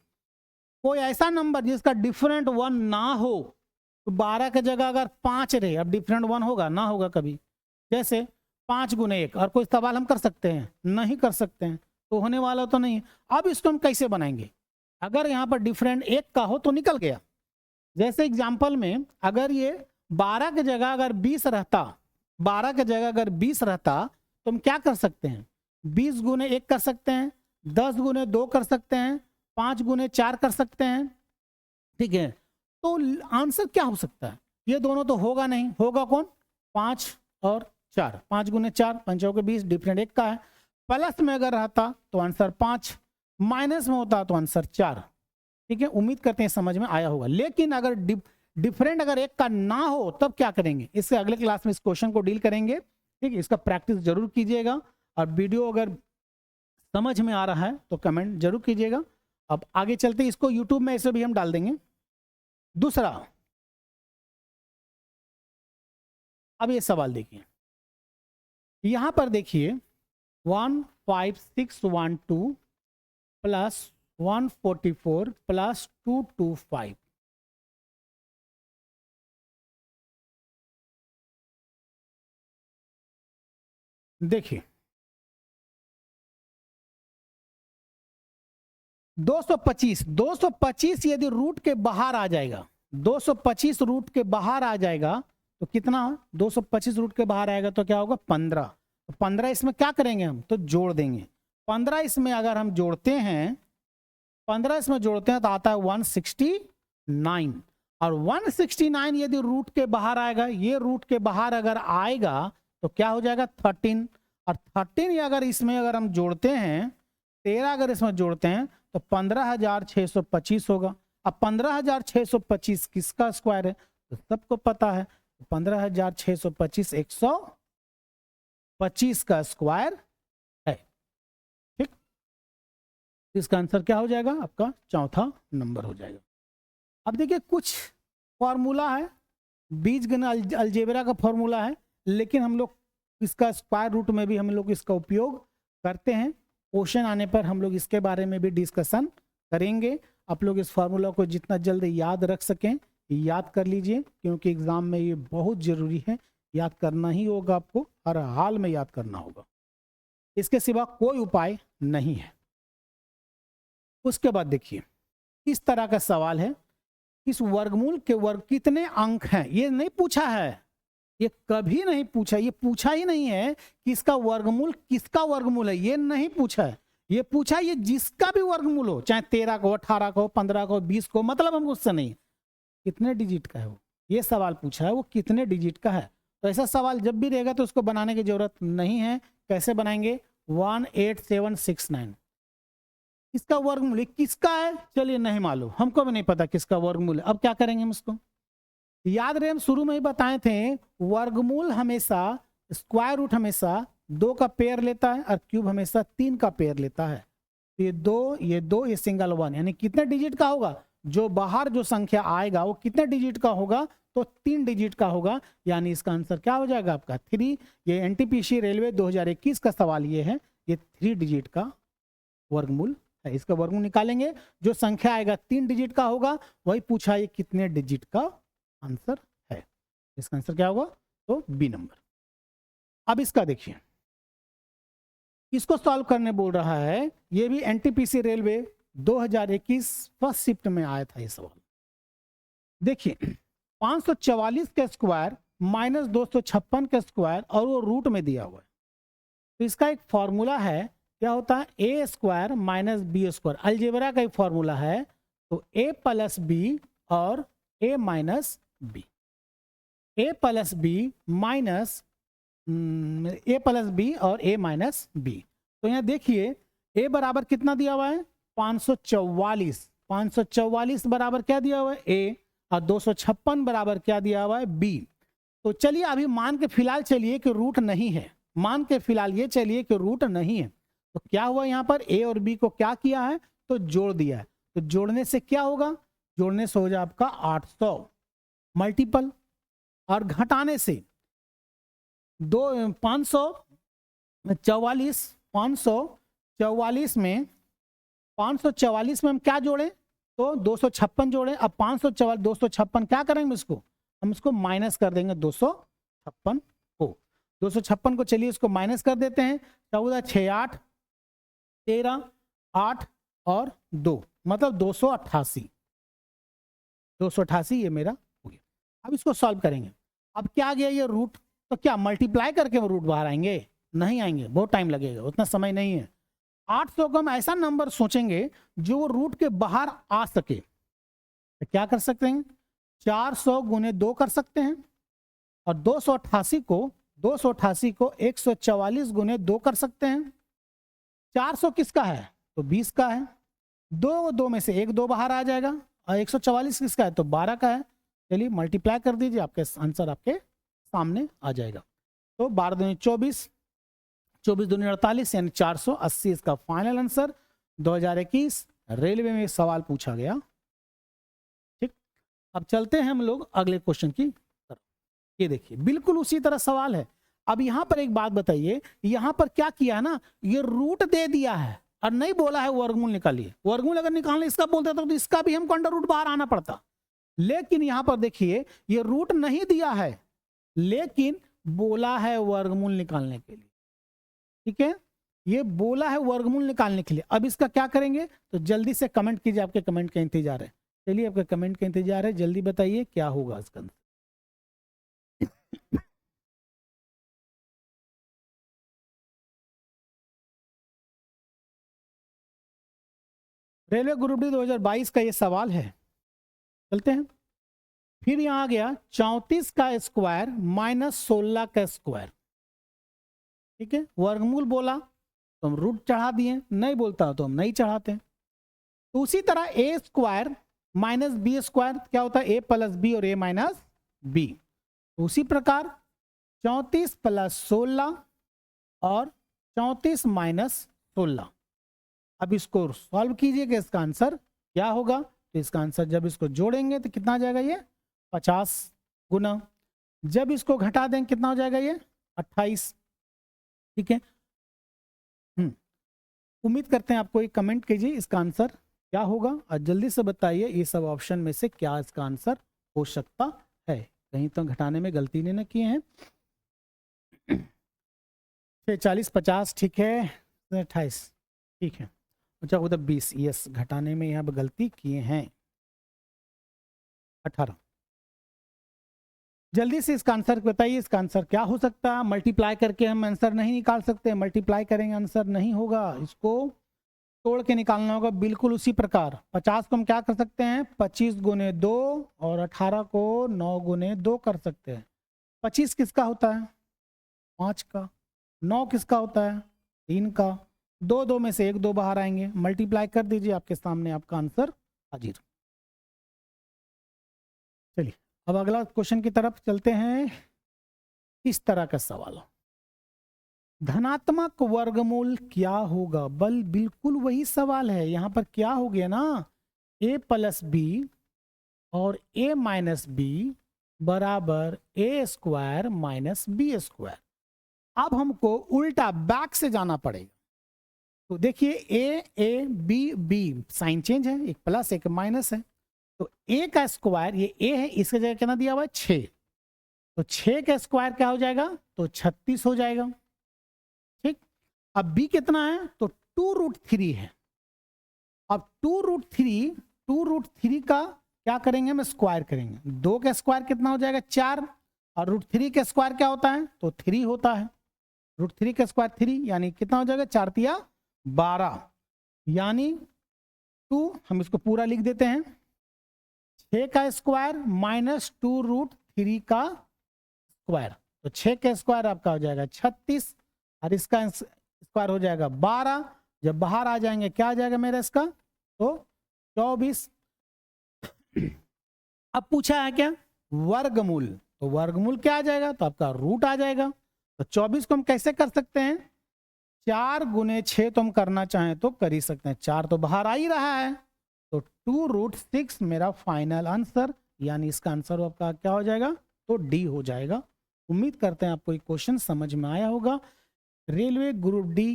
कोई ऐसा नंबर जिसका डिफरेंट 1 ना हो, तो 12 के जगह अगर 5 रहे, अब डिफरेंट 1 होगा ना होगा कभी। जैसे 5 गुने 1, और कोई सवाल हम कर सकते हैं, नहीं कर सकते हैं, तो होने वाला तो नहीं। अब इसको हम कैसे बनाएंगे, अगर यहाँ पर डिफरेंट 1 का हो तो निकल गया। जैसे एग्जाम्पल में अगर ये 12 के जगह अगर 20 रहता, 12 के जगह अगर 20 रहता तो हम क्या कर सकते हैं, 20 गुने 1 कर सकते हैं, 10 गुने 2 कर सकते हैं, 5 गुने 4 कर सकते हैं, ठीक है। तो आंसर क्या हो सकता है, ये दोनों तो होगा नहीं, होगा कौन, 5 और 4, 5 गुने 4 5 के 20, डिफरेंट 1 का है। प्लस में अगर रहता तो आंसर 5, माइनस में होता तो आंसर 4, ठीक है। उम्मीद करते हैं समझ में आया होगा। लेकिन अगर डिफरेंट अगर एक का ना हो तब क्या करेंगे, इससे अगले क्लास में इस क्वेश्चन को डील करेंगे। ठीक है, इसका प्रैक्टिस जरूर कीजिएगा, और वीडियो अगर समझ में आ रहा है तो कमेंट जरूर कीजिएगा। अब आगे चलते, इसको यूट्यूब में ऐसे भी हम डाल देंगे। दूसरा, अब ये सवाल देखिए, यहां पर देखिए 15612 प्लस 144 प्लस 225, देखिए 225 यदि रूट के बाहर आ जाएगा, 225 रूट के बाहर आ जाएगा तो कितना, 225 रूट के बाहर आएगा तो क्या होगा 15। तो 15 इसमें क्या करेंगे हम, तो जोड़ देंगे। 15 इसमें अगर हम जोड़ते हैं, 15 इसमें जोड़ते हैं तो आता है 169, और 169 यदि रूट के बाहर आएगा, ये रूट के बाहर अगर आएगा तो क्या हो जाएगा 13, और 13 अगर इसमें अगर हम जोड़ते हैं, 13 अगर इसमें जोड़ते हैं तो 15,625 होगा। अब 15,625 किसका स्क्वायर है, तो सबको पता है 15,625 125 का स्क्वायर है। ठीक, इसका आंसर क्या हो जाएगा, आपका चौथा नंबर हो जाएगा। अब देखिए कुछ फॉर्मूला है, बीजगणित अलजेब्रा का फॉर्मूला है, लेकिन हम लोग इसका स्क्वायर रूट में भी हम लोग इसका उपयोग करते हैं। क्वेश्चन आने पर हम लोग इसके बारे में भी डिस्कशन करेंगे। आप लोग इस फार्मूला को जितना जल्द याद रख सकें याद कर लीजिए, क्योंकि एग्जाम में ये बहुत जरूरी है, याद करना ही होगा, आपको हर हाल में याद करना होगा, इसके सिवा कोई उपाय नहीं है। उसके बाद देखिए इस तरह का सवाल है, इस वर्गमूल के वर्ग कितने अंक हैं, ये नहीं पूछा है, ये कभी नहीं पूछा, ये पूछा ही नहीं है कि इसका वर्गमूल किसका वर्गमूल है, ये नहीं पूछा है। ये पूछा ये जिसका भी वर्गमूल हो, चाहे 13 को, 18 को, 15 को, 20 को, मतलब हम उससे नहीं, कितने डिजिट का है वो, ये सवाल पूछा है, वो कितने डिजिट का है। तो ऐसा सवाल जब भी रहेगा तो उसको बनाने की जरूरत नहीं है। कैसे बनाएंगे, 18769 इसका वर्गमूल किसका है, चलिए नहीं मालूम, हमको भी नहीं पता किसका वर्गमूल है। अब क्या करेंगे हम इसको, याद रहे हम शुरू में ही बताए थे, वर्गमूल हमेशा, स्क्वायर रूट हमेशा 2 का पेयर लेता है और क्यूब हमेशा 3 का पेयर लेता है। ये 2, ये सिंगल 1, यानी कितने डिजिट का होगा, जो बाहर जो संख्या आएगा वो कितने डिजिट का होगा, तो 3 डिजिट का होगा, यानी इसका आंसर क्या हो जाएगा आपका 3। ये एनटीपीसी रेलवे 2021 का सवाल ये है, ये 3 डिजिट का वर्गमूल है। इसका वर्गमूल निकालेंगे, जो संख्या आएगा 3 डिजिट का होगा, वही पूछा ये कितने डिजिट का आंसर है। इसका आंसर क्या होगा, तो बी नंबर। अब इसका देखिए, इसको सॉल्व करने बोल रहा है, ये भी एनटीपीसी रेलवे 2021 फर्स्ट शिफ्ट में आया था ये सवाल। देखिए 544 के स्क्वायर माइनस 256 के स्क्वायर, और वो रूट में दिया हुआ है। तो इसका एक फॉर्मूला है, क्या होता है, A square minus B square, algebra का एक फॉर्मूला है। तो ए प्लस बी और A minus B, A plus B minus A plus B और ए माइनस बी। तो यहाँ देखिए ए बराबर कितना दिया हुआ है, 544, 544 बराबर क्या दिया हुआ है ए, और 256 बराबर क्या दिया हुआ है बी। तो चलिए अभी मान के फिलहाल चलिए कि रूट नहीं है, मान के फिलहाल ये चलिए कि रूट नहीं है। तो क्या हुआ यहाँ पर, ए और बी को क्या किया है, तो जोड़ दिया है। तो जोड़ने से क्या होगा, जोड़ने से हो जाए आपका 800 मल्टीपल, और घटाने से 544 में 544 में हम क्या जोड़े, तो 256 जोड़े। अब 544 256 क्या करेंगे इसको, हम इसको माइनस कर देंगे 256 को। 256 को चलिए इसको माइनस कर देते हैं, 14 6 8 13 8 और 2, मतलब 288, 288 ये मेरा हो गया। अब इसको सॉल्व करेंगे। अब क्या आ गया ये रूट, तो क्या मल्टीप्लाई करके वो रूट बाहर आएंगे, नहीं आएंगे, बहुत टाइम लगेगा, उतना समय नहीं है। 800 को हम ऐसा नंबर सोचेंगे जो वो रूट के बाहर आ सके। तो क्या कर सकते हैं, 400 गुने 2 कर सकते हैं, और 288 को 144 गुने 2 कर सकते हैं। 400 किसका है, तो 20 का है, 2 में से 1 2 बाहर आ जाएगा, और 144 किसका है, तो 12 का है। चलिए मल्टीप्लाई कर दीजिए, आपके आंसर आपके सामने आ जाएगा। तो 12 दूनी 24, 24 दूनी 48 यानी 480 इसका फाइनल आंसर 2021 रेलवे में सवाल पूछा गया। ठीक, अब चलते हैं हम लोग अगले क्वेश्चन की तरफ। ये देखिए बिल्कुल उसी तरह सवाल है। अब यहां पर एक बात बताइए, यहां पर क्या किया है ना, ये रूट दे दिया है और नहीं बोला है वर्गमूल निकालिए। वर्गमूल अगर निकालने इसका बोलता तो इसका भी हमको अंडर रूट बाहर आना पड़ता, लेकिन यहां पर देखिए ये रूट नहीं दिया है लेकिन बोला है वर्गमूल निकालने के लिए। ठीक है, ये बोला है वर्गमूल निकालने के लिए। अब इसका क्या करेंगे, तो जल्दी से कमेंट कीजिए, आपके कमेंट का इंतजार है। चलिए आपके कमेंट का इंतजार है, जल्दी बताइए क्या होगा इसका आंसर। रेलवे ग्रुप डी 2022 का ये सवाल है। चलते हैं, फिर यहां आ गया 34 का स्क्वायर माइनस 16 का स्क्वायर। ठीक है, वर्गमूल बोला तो हम रूट चढ़ा दिए, नहीं बोलता तो हम नहीं चढ़ाते। तो उसी तरह ए स्क्वायर माइनस बी स्क्वायर क्या होता है, ए प्लस बी और ए माइनस बी। उसी प्रकार 34 प्लस 16 और 34 माइनस 16। अब इसको सॉल्व कीजिए कि इसका आंसर क्या होगा। तो इसका आंसर जब इसको जोड़ेंगे तो कितना आ जाएगा, ये 50 गुना, जब इसको घटा देंगे कितना हो जाएगा, ये 28। ठीक है, उम्मीद करते हैं आपको एक कमेंट कीजिए इसका आंसर क्या होगा और जल्दी से बताइए ये सब ऑप्शन में से क्या इसका आंसर हो सकता है। कहीं तो घटाने में गलती नहीं ना किए हैं। 40 50 ठीक है, 28 ठीक है, अच्छा उधर 20 यस, घटाने में यहाँ पर गलती किए हैं 18। जल्दी से इसका आंसर बताइए, इसका आंसर क्या हो सकता है। मल्टीप्लाई करके हम आंसर नहीं निकाल सकते, मल्टीप्लाई करेंगे आंसर नहीं होगा, इसको तोड़ के निकालना होगा बिल्कुल उसी प्रकार। 50 को हम क्या कर सकते हैं, 25 गुने 2 और 18 को 9 गुने 2 कर सकते हैं। 25 किसका होता है, 5 का। 9 किसका होता है, 3 का। 2 2 में से 1 2 बाहर आएंगे, मल्टीप्लाई कर दीजिए, आपके सामने आपका आंसर हाजिर। चलिए अब अगला क्वेश्चन की तरफ चलते हैं। इस तरह का सवाल, धनात्मक वर्गमूल क्या होगा। बिल्कुल वही सवाल है। यहां पर क्या हो गया ना, a प्लस बी और a माइनस बी बराबर a square minus B square. अब हमको उल्टा बैक से जाना पड़ेगा। तो देखिए a b b sign change है, एक प्लस एक माइनस है। तो a का स्क्वायर, ये a है, इसके जगह कितना दिया हुआ है 6, तो 6 का स्क्वायर क्या हो जाएगा, तो 36 हो जाएगा। ठीक, अब b कितना है, तो 2√3 है। अब 2√3 का क्या करेंगे, हम स्क्वायर करेंगे। 2 का स्क्वायर कितना हो जाएगा 4, और √3 का स्क्वायर क्या होता है, तो 3 होता है। √3 का स्क्वायर 3 यानी कितना हो जाएगा, 4 तिया 12, यानी 2, हम इसको पूरा लिख देते हैं। 6 का स्क्वायर माइनस 2√3 का स्क्वायर, तो 6 का स्क्वायर आपका हो जाएगा 36 और इसका स्क्वायर हो जाएगा 12। जब बाहर आ जाएंगे क्या आ जाएगा मेरा इसका, तो 24। अब पूछा है क्या, वर्गमूल, तो वर्गमूल क्या आ जाएगा, तो आपका रूट आ जाएगा। तो 24 को हम कैसे कर सकते हैं, 4 गुने 6 तो हम करना चाहें तो कर ही सकते हैं, 4 तो बाहर आ ही रहा है, तो 2√6 मेरा फाइनल आंसर, यानी इसका आंसर आपका क्या हो जाएगा, तो डी हो जाएगा। उम्मीद करते हैं आपको ये क्वेश्चन समझ में आया होगा। Railway group D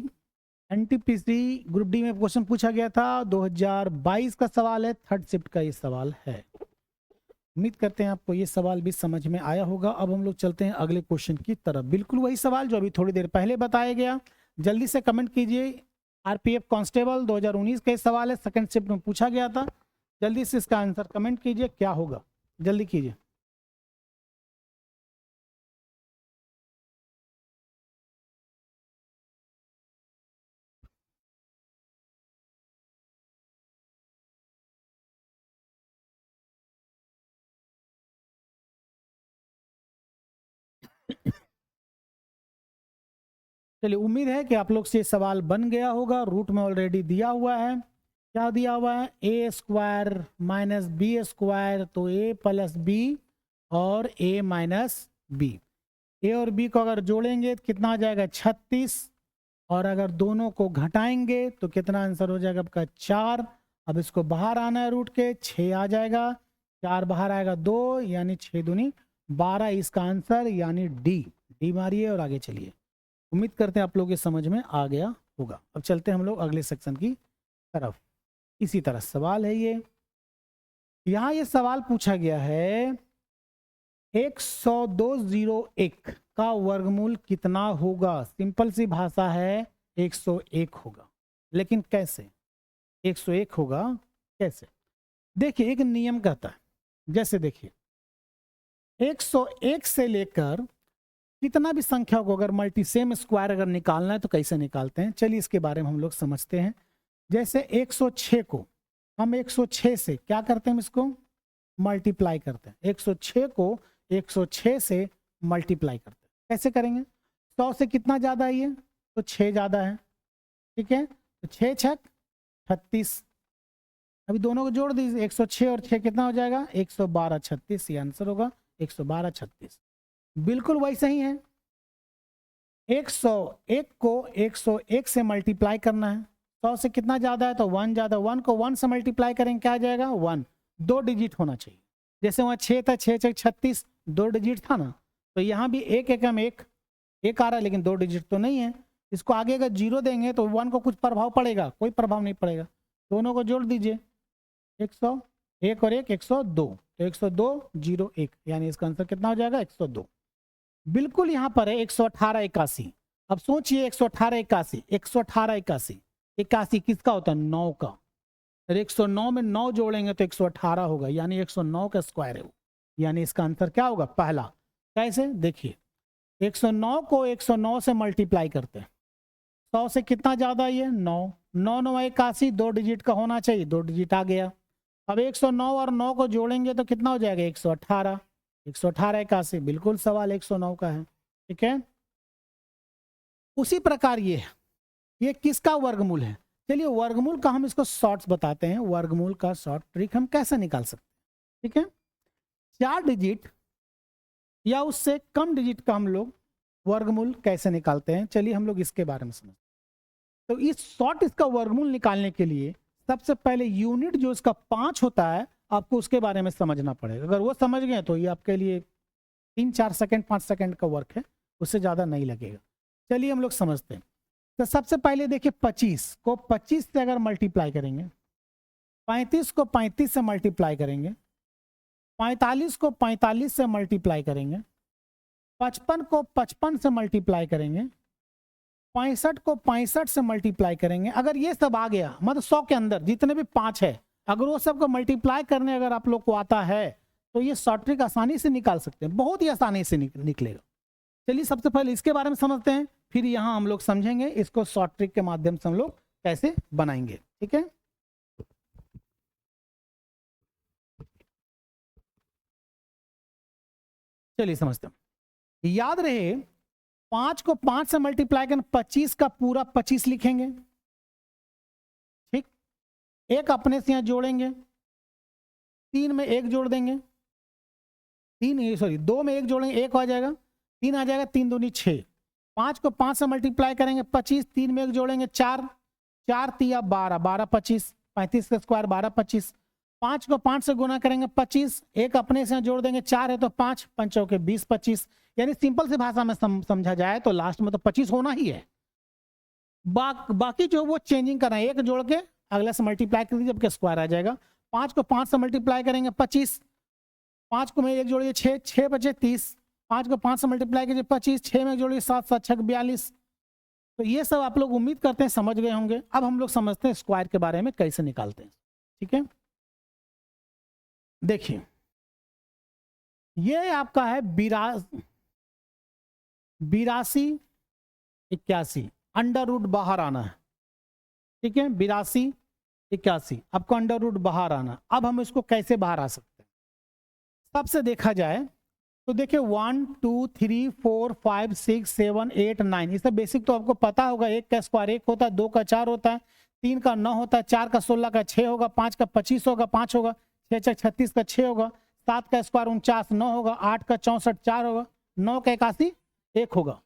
NTPC group D में क्वेश्चन पूछा गया था, 2022 का सवाल है, 3rd शिफ्ट का ये सवाल है। उम्मीद करते हैं आपको ये सवाल भी समझ में आया होगा। अब हम लोग चलते हैं अगले क्वेश्चन की तरफ। बिल्कुल वही सवाल जो अभी थोड़ी देर पहले बताया गया। जल्दी से कमेंट कीजिए। आरपीएफ कांस्टेबल 2019 का सवाल है, 2nd शिफ्ट में पूछा गया था। जल्दी से इसका आंसर कमेंट कीजिए क्या होगा, जल्दी कीजिए। चलिए उम्मीद है कि आप लोग से सवाल बन गया होगा। रूट में ऑलरेडी दिया हुआ है, क्या दिया हुआ है, a square minus B square, तो a प्लस बी और a माइनस बी। ए और बी को अगर जोड़ेंगे तो कितना आ जाएगा 36, और अगर दोनों को घटाएंगे तो कितना आंसर हो जाएगा आपका 4। अब इसको बाहर आना है रूट के, 6 आ जाएगा, 4 बाहर आएगा 2, यानी 6 दूनी 12 इसका आंसर, यानी डी मारिए और आगे चलिए। उम्मीद करते हैं आप लोग ये समझ में आ गया होगा। अब चलते हैं हम लोग अगले सेक्शन की तरफ। इसी तरह सवाल है ये, यहाँ ये सवाल पूछा गया है 102.01 का वर्गमूल कितना होगा। सिंपल सी भाषा है, 101 होगा, लेकिन कैसे 101 होगा कैसे? देखिए एक नियम कहता है, जैसे देखिए 101 से लेकर कितना भी संख्या को अगर मल्टीसेम स्क्वायर अगर निकालना है तो कैसे निकालते हैं, चलिए इसके बारे में हम लोग समझते हैं। जैसे 106 को हम 106 से क्या करते हैं, हम इसको मल्टीप्लाई करते हैं। 106 को 106 से मल्टीप्लाई करते हैं, कैसे करेंगे? 100 से कितना ज्यादा है ये, तो 6 ज्यादा है, ठीक है, तो 6 छक 36। अभी दोनों को जोड़ दीजिए, 106 और 6 कितना हो जाएगा 112 36, ये आंसर होगा 112 36। बिल्कुल वैसे ही है, 101 को 101 से मल्टीप्लाई करना है, 100 से कितना ज्यादा है तो 1 ज्यादा, 1 को 1 से मल्टीप्लाई करेंगे क्या आ जाएगा 1, 2 डिजिट होना चाहिए। जैसे वहाँ 6 था, 6 6 36, 2 डिजिट था ना, तो यहाँ भी एक एकम एक आ रहा है, लेकिन 2 डिजिट तो नहीं है। इसको आगे अगर 0 देंगे तो 1 को कुछ प्रभाव पड़ेगा, कोई प्रभाव नहीं पड़ेगा। दोनों को जोड़ दीजिए, 101 और 1 102, तो 102 0 1, यानी इसका आंसर कितना हो जाएगा 102। बिल्कुल यहाँ पर है 118 81। अब सोचिए 118 81, 118 81, 81 किसका होता है 9 का, फिर 109 में 9 जोड़ेंगे तो 118 होगा, यानी 109 का स्क्वायर है वो, यानी इसका आंसर क्या होगा पहला। कैसे देखिए, 109 को 109 से मल्टीप्लाई करते हैं, 100 से कितना ज्यादा ये 9, 9 9 81, 2 डिजिट का होना चाहिए, 2 डिजिट आ गया। अब 109 और 9 को जोड़ेंगे तो कितना हो जाएगा 118, 118 81, बिल्कुल सवाल 109 का है, ठीक है। उसी प्रकार ये किसका वर्गमूल है, चलिए वर्गमूल का हम इसको शॉर्ट्स बताते हैं। वर्गमूल का शॉर्ट ट्रिक हम कैसे निकाल सकते हैं, ठीक है। 4 डिजिट या उससे कम डिजिट का हम लोग वर्गमूल कैसे निकालते हैं, चलिए हम लोग इसके बारे में समझते हैं। तो इस शॉर्ट इसका वर्गमूल निकालने के लिए सबसे पहले यूनिट जो इसका 5 होता है, आपको उसके बारे में समझना पड़ेगा। अगर वो समझ गए तो ये आपके लिए 3-4 सेकंड 5 सेकंड का वर्क है, उससे ज़्यादा नहीं लगेगा। चलिए हम लोग समझते हैं। तो सबसे पहले देखिए 25 को 25 से अगर मल्टीप्लाई करेंगे, 35 को 35 से मल्टीप्लाई करेंगे, 45 को 45 से मल्टीप्लाई करेंगे, 55 को 55 से मल्टीप्लाई करेंगे, 65 को 65 से मल्टीप्लाई करेंगे। अगर ये सब आ गया, मतलब 100 के अंदर जितने भी 5 है, अगर वो सब को मल्टीप्लाई करने अगर आप लोग को आता है तो ये शॉर्ट ट्रिक आसानी से निकाल सकते हैं, बहुत ही आसानी से निकलेगा। चलिए सबसे पहले इसके बारे में समझते हैं, फिर यहाँ हम लोग समझेंगे इसको शॉर्ट ट्रिक के माध्यम से हम लोग कैसे बनाएंगे, ठीक है। चलिए समझते हैं। याद रहे 5 को 5 से मल्टीप्लाई करना, 25 का पूरा 25 लिखेंगे, ठीक। एक अपने से यहाँ जोड़ेंगे, 3 में 1 जोड़ देंगे, 2 में 1 जोड़ेंगे, 1 आ जाएगा, 3 आ जाएगा, 3 दूनी 6। 5 को 5 से मल्टीप्लाई करेंगे 25, 3 में 1 जोड़ेंगे 4, 4 तिया 12, 12 25, 35 का स्क्वायर 12 25। 5 को 5 से गुना करेंगे 25, एक अपने से जोड़ देंगे, 4 है तो 5, 5 के 20 25, यानी सिंपल सी भाषा में समझा जाए तो लास्ट में तो 25 होना ही है। बाकी जो वो चेंजिंग करना है, 1 जोड़ के अगला से मल्टीप्लाई कर दीजिए, जबकि स्क्वायर आ जाएगा। 5 को 5 से मल्टीप्लाई करेंगे 25, 5 को में 1 जोड़िए 6, 6 बचे 30, 5 को 5 से मल्टीप्लाई कीजिए 25, 6 में जोड़िए 7, 7 6 42। तो ये सब आप लोग उम्मीद करते हैं समझ गए होंगे। अब हम लोग समझते हैं स्क्वायर के बारे में कैसे निकालते हैं, ठीक है। देखिए ये आपका है 82 81, अंडर रूट बाहर आना है, ठीक है। 82 81 आपको अंडर रूट बाहर आना। अब हम इसको कैसे बाहर आ सकते हैं, सबसे देखा जाए तो देखिए 1 2 3 4 5 6 7 8 9, इसका बेसिक तो आपको पता होगा। 1 का स्क्वायर 1 होता है, 2 का 4 होता है, 3 का 9 होता है, 4 का 16 का 6 होगा, 5 का 25 होगा, 5 होगा, 6 6 36 का 6 होगा, 7 का स्क्वायर 49 9 होगा, 8 का 64 4 होगा, 9 का 81 1 होगा।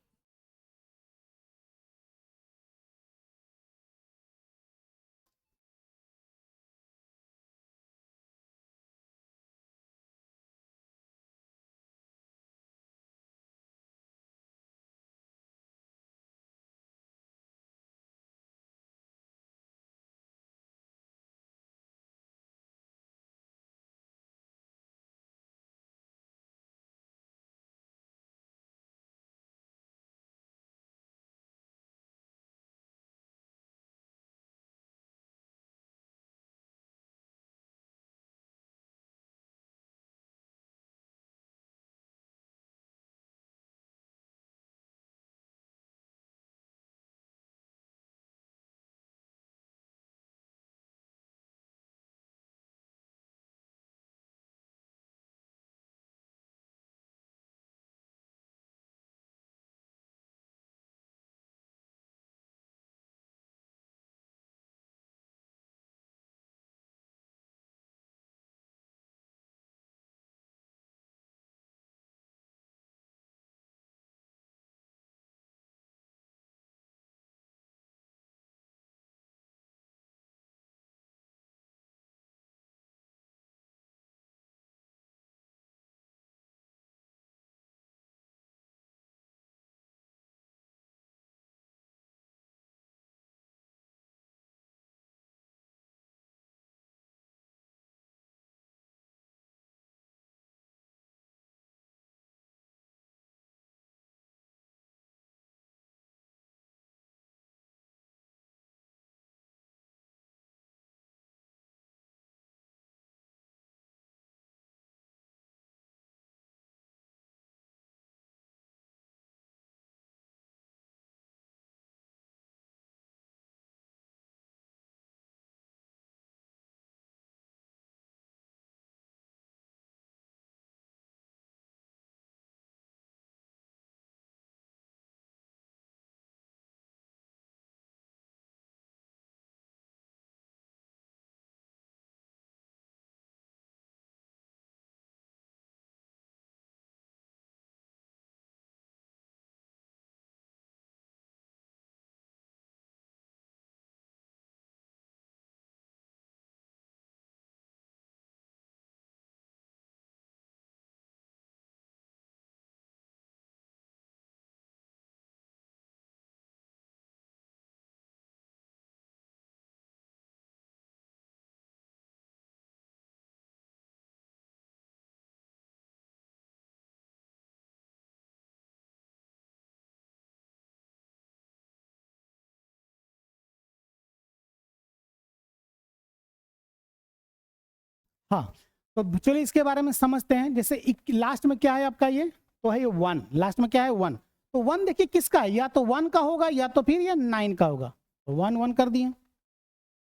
हाँ, तो चलिए इसके बारे में समझते हैं। जैसे लास्ट में क्या है आपका, ये तो है ये 1, लास्ट में क्या है 1, तो 1 देखिए किसका है, या तो 1 का होगा या तो फिर ये 9 का होगा, तो 1 1 कर दिए।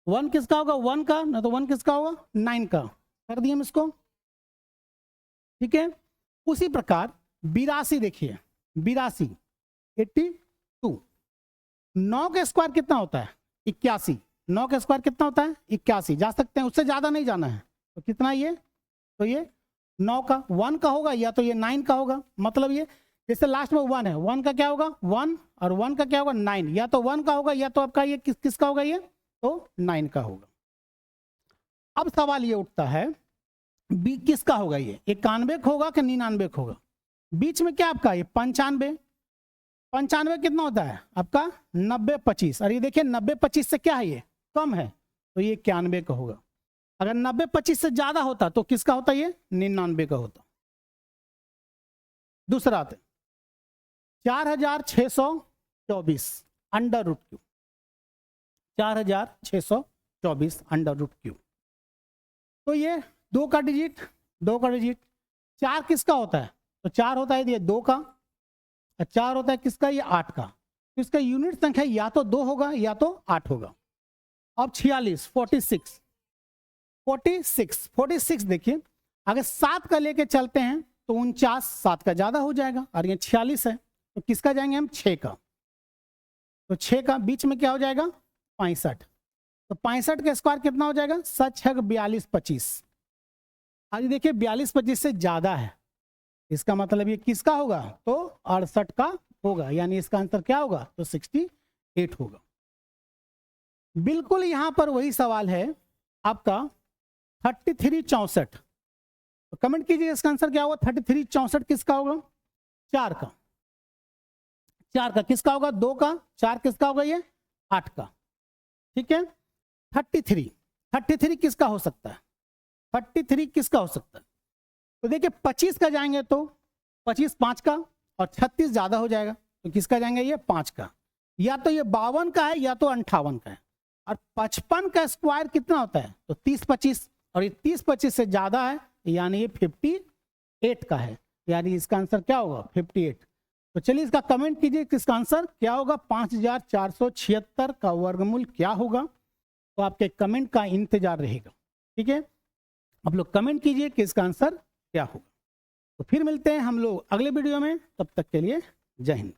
1 किसका होगा, 1 का, ना तो 1 किसका होगा, 9 का, कर दिए हम इसको, ठीक है। उसी प्रकार 82 देखिए, 82 82, 9 का स्क्वायर कितना होता है 81, 9 का स्क्वायर कितना होता है 81, जा सकते हैं, उससे ज्यादा नहीं जाना है, तो कितना ये, तो ये 9 का 1 का होगा या तो ये 9 का होगा, मतलब ये जैसे लास्ट में 1 है, 1 का क्या होगा 1, और 1 का क्या होगा 9, या तो 1 का होगा या तो आपका ये किसका होगा, ये तो 9 का होगा। अब सवाल ये उठता है बी किसका होगा, ये 91 होगा कि 99 होगा, बीच में क्या आपका ये 95, 95 कितना होता है आपका 90 25, और ये देखिए 90 25 से क्या है ये कम है, तो ये 91 का होगा। अगर 90 25 से ज्यादा होता तो किसका होता, ये 99 का होता। दूसरा आते 4624 under root q, 4624 under root q, तो ये 2 का डिजिट 2 का डिजिट, 4 किसका होता है, तो 4 होता है ये 2 का, 4 होता है किसका, ये 8 का, तो इसका यूनिट संख्या या तो 2 होगा या तो 8 होगा। अब 46 46 46 46 देखिए, अगर 7 का लेके चलते हैं तो 49 7 का ज्यादा हो जाएगा, और ये 46 है तो किसका जाएंगे हम 6 का, तो 6 का बीच में क्या हो जाएगा 65, तो 65 का स्क्वायर कितना हो जाएगा, 7 6 42 25, आज देखिए 42-25 से ज्यादा है, इसका मतलब ये किसका होगा, तो 68 का होगा, यानी इसका आंसर क्या होगा, तो 68 होगा। बिल्कुल यहां पर वही सवाल है आपका 33-64, तो कमेंट कीजिए इसका आंसर क्या होगा। 33-64 किसका होगा, 4 का, 4 का किसका होगा, 2 का, 4 किसका होगा, ये 8 का, ठीक है। 33 किसका हो सकता है, 33 किसका हो सकता है, तो देखिए 25 का जाएंगे तो 25 5 का, और 36 ज्यादा हो जाएगा तो किसका जाएंगे, ये 5 का, या तो ये 52 का है या तो 58 का है। और 55 का स्क्वायर कितना होता है, तो 30-25, और ये 30-25 से ज्यादा है, यानी ये 58 का है, यानी इसका आंसर क्या होगा, 58। तो चलिए इसका कमेंट कीजिए कि इसका आंसर क्या होगा, 5476 का वर्गमूल क्या होगा। तो आपके कमेंट का इंतजार रहेगा, ठीक है। आप लोग कमेंट कीजिए कि इसका आंसर क्या होगा। तो फिर मिलते हैं हम लोग अगले वीडियो में, तब तक के लिए जय हिंद।